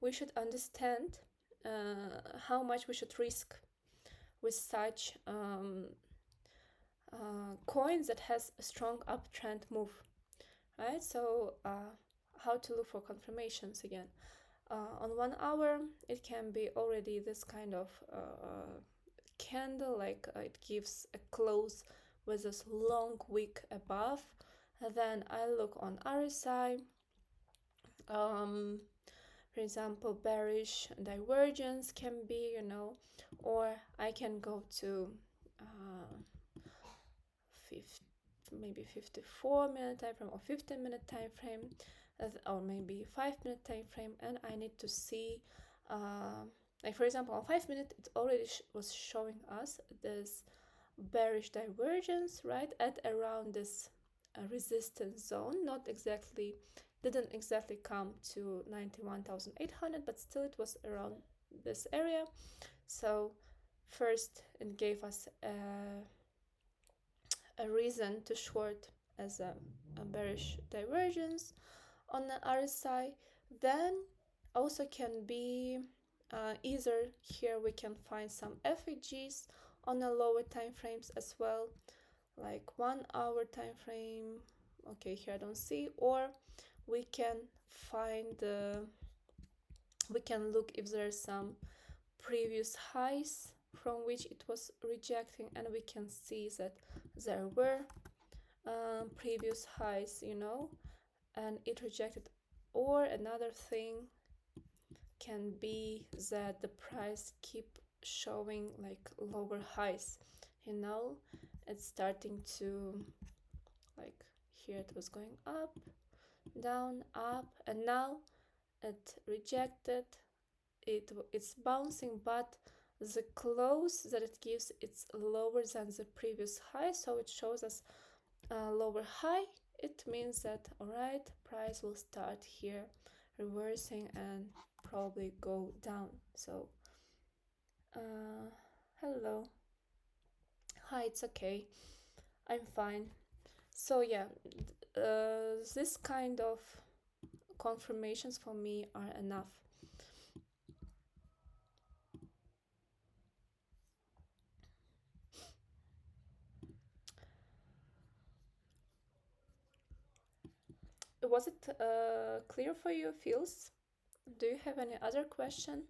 we should understand how much we should risk with such coins that has a strong uptrend move, right? So how to look for confirmations again? On 1 hour, it can be already this kind of candle, like it gives a close with this long wick above. And then I look on RSI. For example, bearish divergence can be, or I can go to maybe 54-minute time frame or 15-minute time frame, or maybe 5-minute time frame, and I need to see, like for example, on 5-minute, it already was showing us this bearish divergence, right, at around this resistance zone. Didn't exactly come to 91,800, but still it was around this area. So first it gave us a reason to short as a bearish divergence on the RSI. Then also can be either here we can find some FIGs on the lower time frames as well, like 1 hour time frame. Okay, here I don't see. Or we can find we can look if there's some previous highs from which it was rejecting, and we can see that there were previous highs, and it rejected. Or another thing can be that the price keep showing like lower highs, it's starting to, like here it was going up, down, up, and now it rejected. It's bouncing, but the close that it gives, it's lower than the previous high, so it shows us a lower high. It means that, all right, price will start here reversing and probably go down. So hello, hi, it's okay, I'm fine. So yeah, this kind of confirmations for me are enough. Was it clear for you, Phils? Do you have any other question?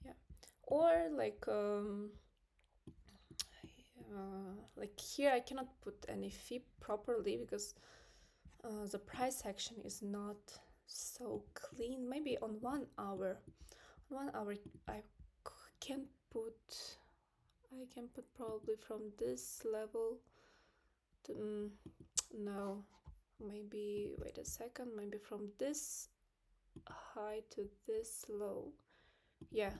Yeah, or like here I cannot put any FIB properly because the price action is not so clean. Maybe on 1 hour, I can put probably from this level to no, maybe wait a second, maybe from this high to this low. Yeah,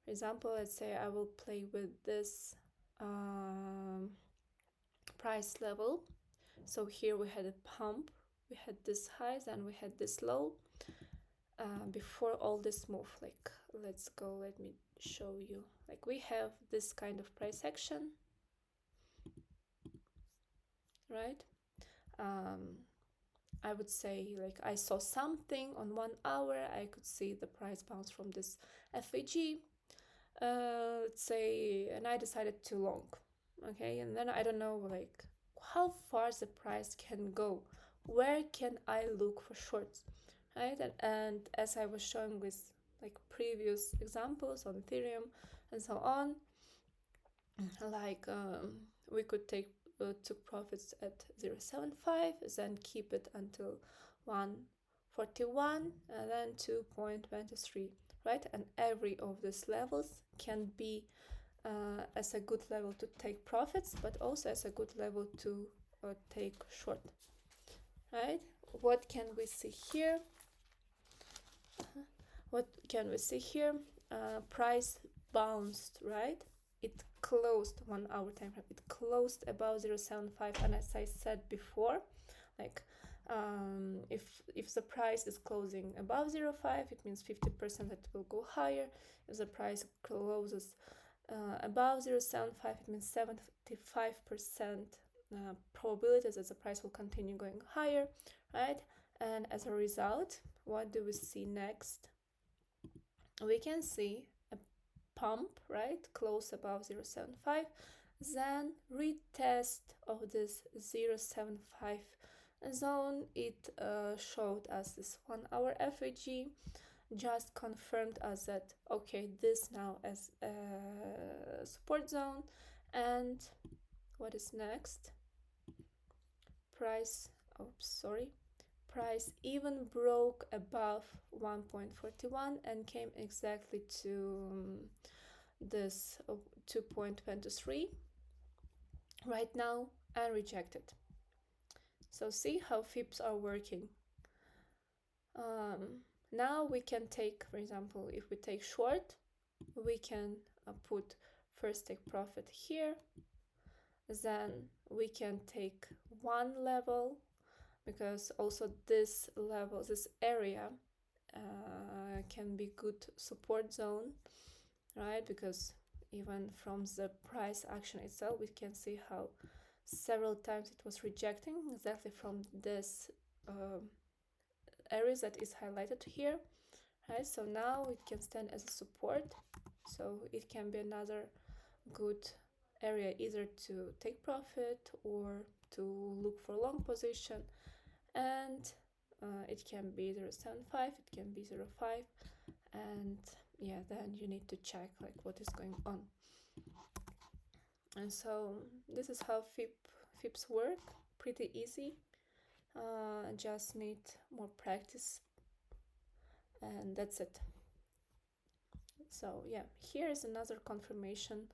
for example, let's say I will play with this price level. So here we had a pump, we had this high, then we had this low before all this move. Like let's go, let me show you. Like we have this kind of price action, right? I would say like I saw something on 1 hour, I could see the price bounce from this FIG, let's say, and I decided to long. Okay, and then I don't know like how far the price can go, where can I look for shorts, right? And as I was showing with like previous examples on Ethereum and so on, like we could took profits at 0.75, then keep it until 141, and then 2.23, right? And every of these levels can be as a good level to take profits, but also as a good level to take short, right? What can we see here? Price bounced, right? It closed 1 hour time frame. It closed above 0.75, and as I said before, like If the price is closing above 0.5, it means 50% that it will go higher. If the price closes above 0.75, it means 75% probability that the price will continue going higher, right? And as a result, what do we see next? We can see a pump, right, close above 0.75, then retest of this 0.75 zone. It showed us this 1 hour FIG, just confirmed us that okay, this now as a support zone. And what is next? Price even broke above 1.41 and came exactly to this 2.23 right now and rejected. So see how FIBS are working. Now we can take, for example, if we take short, we can put first take profit here, then we can take one level, because also this level, this area can be good support zone, right? Because even from the price action itself, we can see how several times it was rejecting exactly from this areas that is highlighted here, right? So now it can stand as a support, so it can be another good area either to take profit or to look for long position. And it can be 0.75, it can be 0.5, and yeah, then you need to check like what is going on. And so this is how FIBS work, pretty easy. Just need more practice, and that's it. So yeah, here is another confirmation,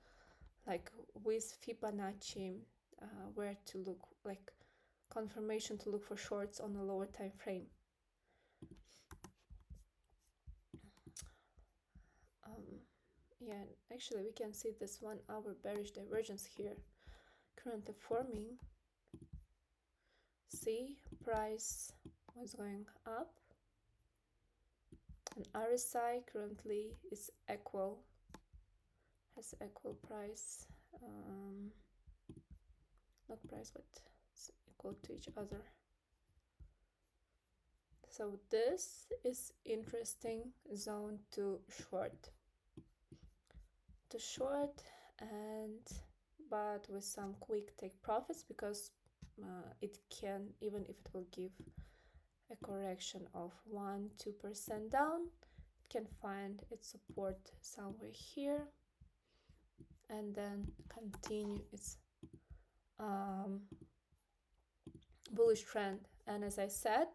like with Fibonacci, where to look, like confirmation to look for shorts on a lower time frame. Yeah, actually we can see this 1 hour bearish divergence here currently forming. See, price was going up and RSI currently is equal, has equal price, not price, but it's equal to each other. So this is interesting zone to short, and but with some quick take profits, because it can, even if it will give a correction of 1-2% down, it can find its support somewhere here and then continue its bullish trend. And as I said,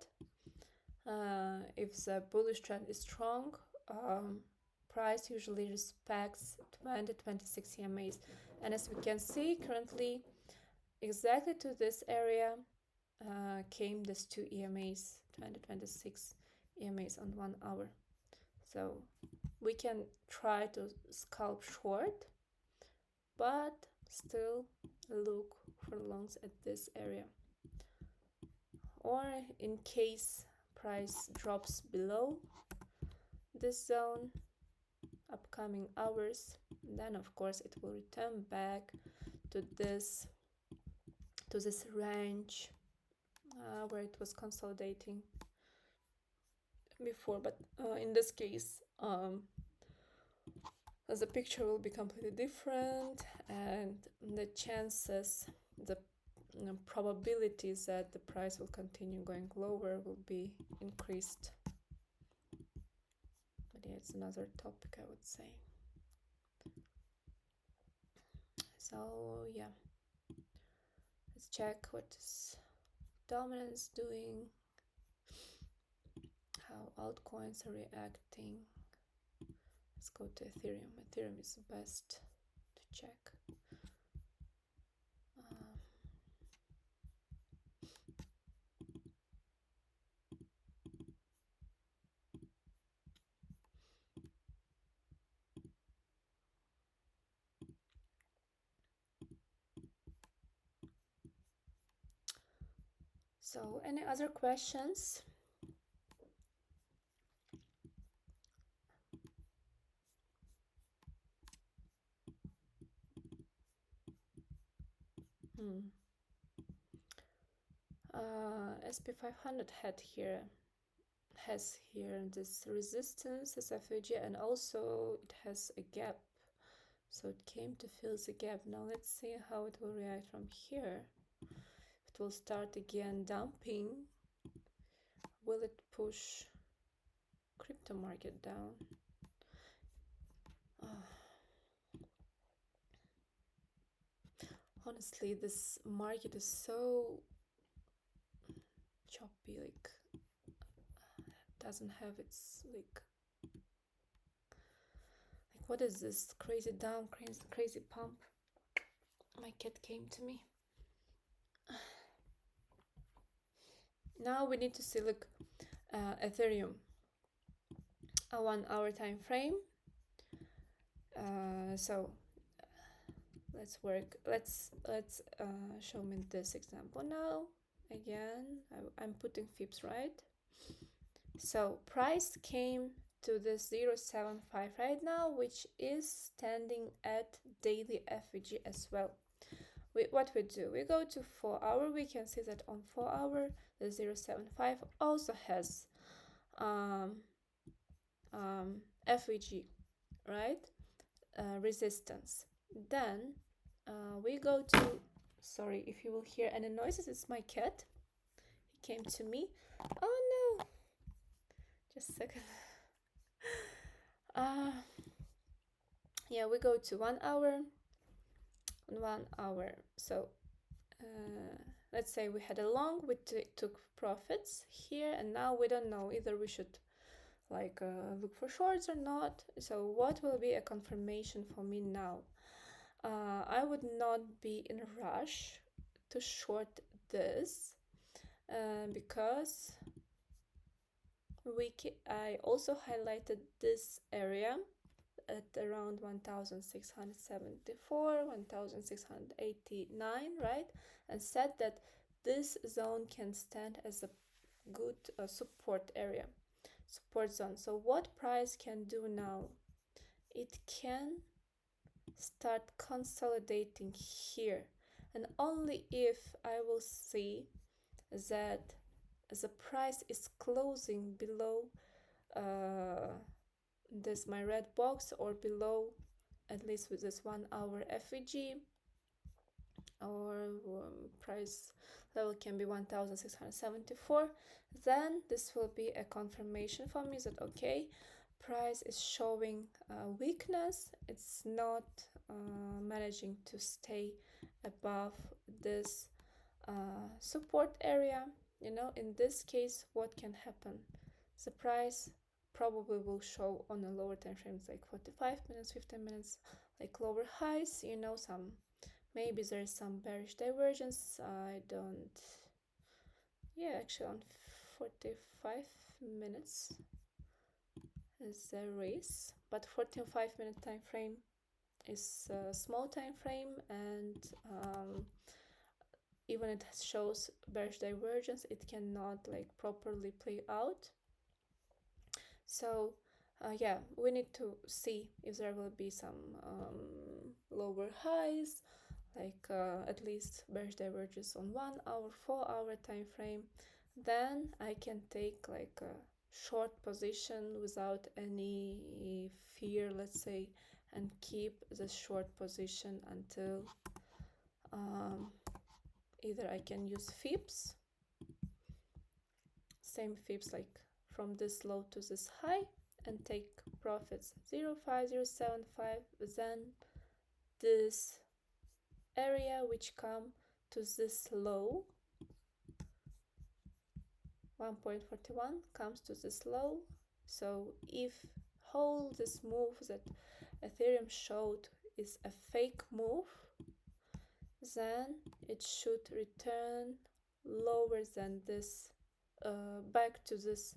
if the bullish trend is strong, price usually respects 20-26 EMAs, and as we can see currently, exactly to this area came these two EMAs, 20-26 EMAs on 1 hour. So we can try to scalp short, but still look for longs at this area, or in case price drops below this zone upcoming hours, then of course it will return back to this range where it was consolidating before. But in this case, the picture will be completely different, and the chances, the probabilities that the price will continue going lower will be increased. But yeah, it's another topic, I would say. So yeah, let's check what is dominance doing, how altcoins are reacting. Let's go to Ethereum. Ethereum is the best to check. So any other questions? SP 500 has here this resistance as FIG, and also it has a gap, so it came to fill the gap. Now let's see how it will react from here. It will start again dumping. Will it push crypto market down? Honestly, this market is so choppy, like doesn't have its like what is this crazy down, crazy pump? My cat came to me. Now we need to see, look, Ethereum, a 1 hour time frame. So let's show me this example now. Again, I'm putting FIBS, right? So price came to this 0.75 right now, which is standing at daily FVG as well. What we do, we go to 4 hour. We can see that on 4 hour the 0.75 also has FVG, right? Resistance. Then we go to, sorry if you will hear any noises, it's my cat. He came to me. Oh no, just a second. Yeah, we go to 1 hour. 1 hour. So let's say we had a long, we took profits here, and now we don't know either we should like look for shorts or not. So what will be a confirmation for me now? I would not be in a rush to short this because I also highlighted this area at around 1674, 1689, right? And said that this zone can stand as a good support area, support zone. So what price can do now? It can start consolidating here, and only if I will see that the price is closing below this my red box, or below at least with this 1 hour FVG, or price level can be 1674, then this will be a confirmation for me that okay, price is showing weakness. It's not managing to stay above this support area. You know, in this case, what can happen? The price probably will show on a lower time frames, like 45 minutes, 15 minutes, like lower highs, you know, some maybe there's some bearish divergence. I don't, yeah, actually on 45 minutes there is, but 45-minute time frame is a small time frame, and even it shows bearish divergence, it cannot like properly play out. So yeah, we need to see if there will be some lower highs, like at least bearish divergence on 1 hour, 4 hour time frame. Then I can take like a short position without any fear, let's say, and keep the short position until either I can use FIBS, same FIBS, like from this low to this high, and take profits 0.5075, then this area which come to this low 1.41 comes to this low. So if whole this move that Ethereum showed is a fake move, then it should return lower than this, back to this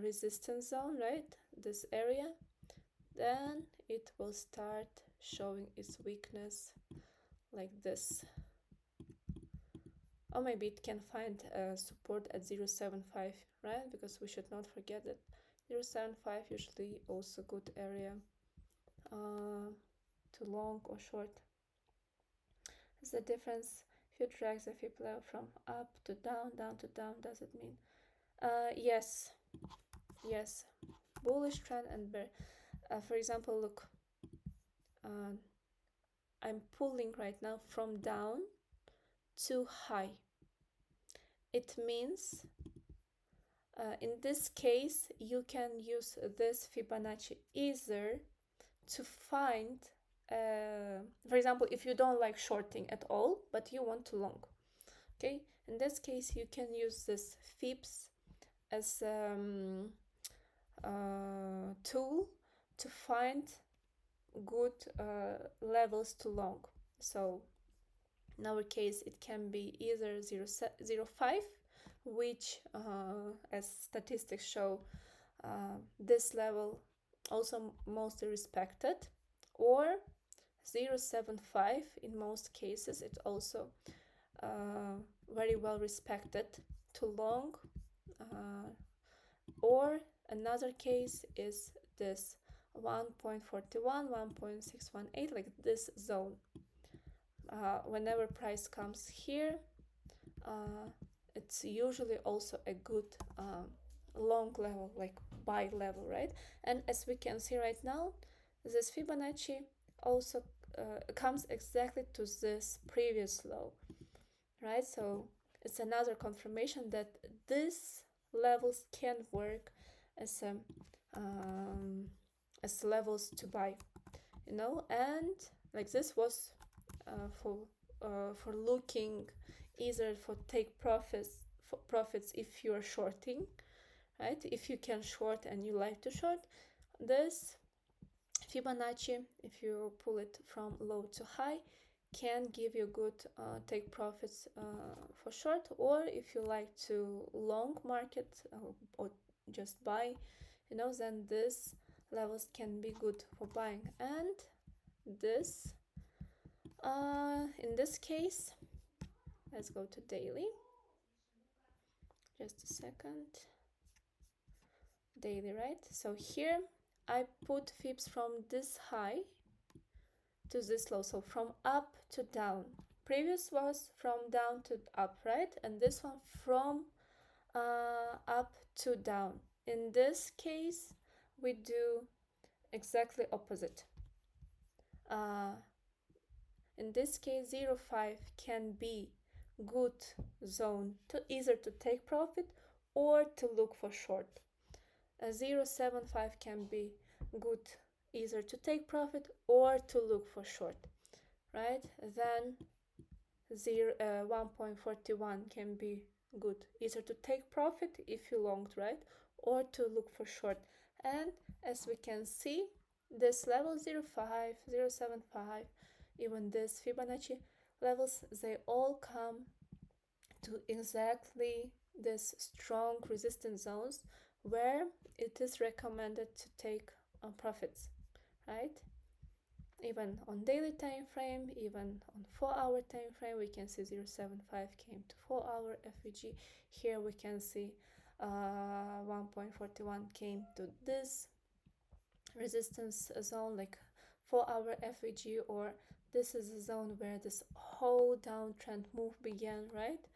resistance zone, right? This area. Then it will start showing its weakness like this. or maybe it can find support at 0.75, right? Because we should not forget that 0.75 usually also good area to long or short. Is the difference if you drag the FIB level from up to down, down to down? Does it mean? Yes, yes. Bullish trend and bear. For example, look, I'm pulling right now from down to high. It means in this case you can use this Fibonacci either to find for example, if you don't like shorting at all but you want to long, okay, in this case you can use this FIBS as tool to find good levels to long. So in our case it can be either 0.05, which as statistics show this level also mostly respected, or 0.75 in most cases it's also very well respected to long, or another case is this 1.41, 1.618, like this zone. Whenever price comes here, it's usually also a good long level, like buy level, right? And as we can see right now, this Fibonacci also comes exactly to this previous low, right? So it's another confirmation that these levels can work as levels to buy, you know. And like this was for looking either for take profits if you are shorting, right? If you can short and you like to short, this Fibonacci, if you pull it from low to high, can give you good take profits for short, or if you like to long market or just buy, you know, then this levels can be good for buying. And this in this case, let's go to daily, just a second, daily, right? So here I put FIBS from this high to this low, so from up to down. Previous was from down to up, right? And this one from up to down. In this case we do exactly opposite. In this case 0.5 can be good zone to either to take profit or to look for short. 0.75 can be good either to take profit or to look for short, right? Then 1.41 can be good either to take profit if you longed, right, or to look for short. And as we can see, this level 0.5, 0.75, even this Fibonacci levels, they all come to exactly this strong resistance zones where it is recommended to take profits, right? Even on daily time frame, even on 4-hour time frame, we can see 0.75 came to 4-hour FVG. Here we can see 1.41 came to this resistance zone, like 4-hour FVG, or this is a zone where this whole downtrend move began, right?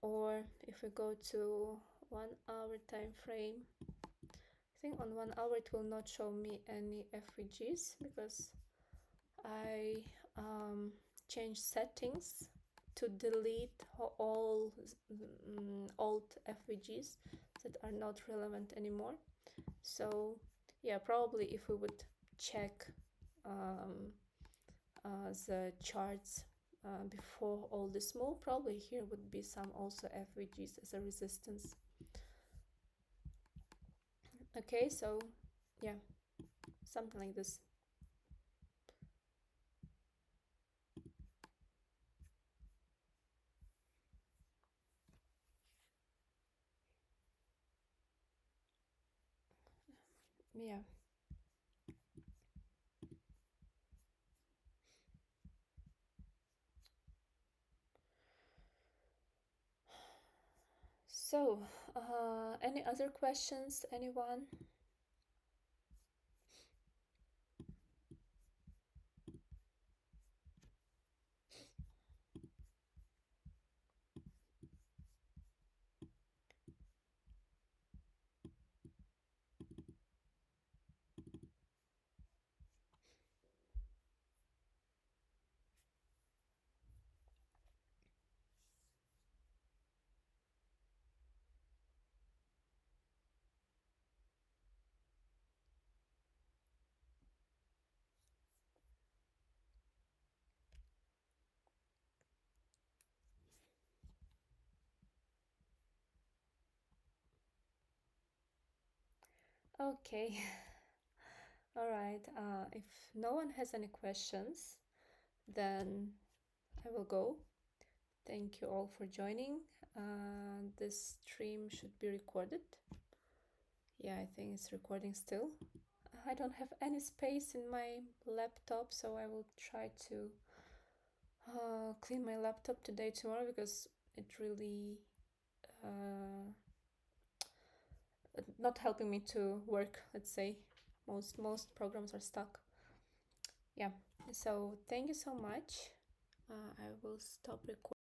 Or if we go to 1-hour time frame, I think on 1 hour it will not show me any FVGs because I changed settings to delete all old FVGs that are not relevant anymore. So yeah, probably if we would check the charts before all this move, probably here would be some also FVGs as a resistance. Okay, so yeah, something like this. Yeah. So, any other questions, anyone? Okay. All right. If no one has any questions, then I will go. Thank you all for joining. This stream should be recorded. Yeah, I think it's recording still. I don't have any space in my laptop, so I will try to clean my laptop today, tomorrow, because it really not helping me to work, let's say. Most programs are stuck. Yeah, so thank you so much. I will stop recording.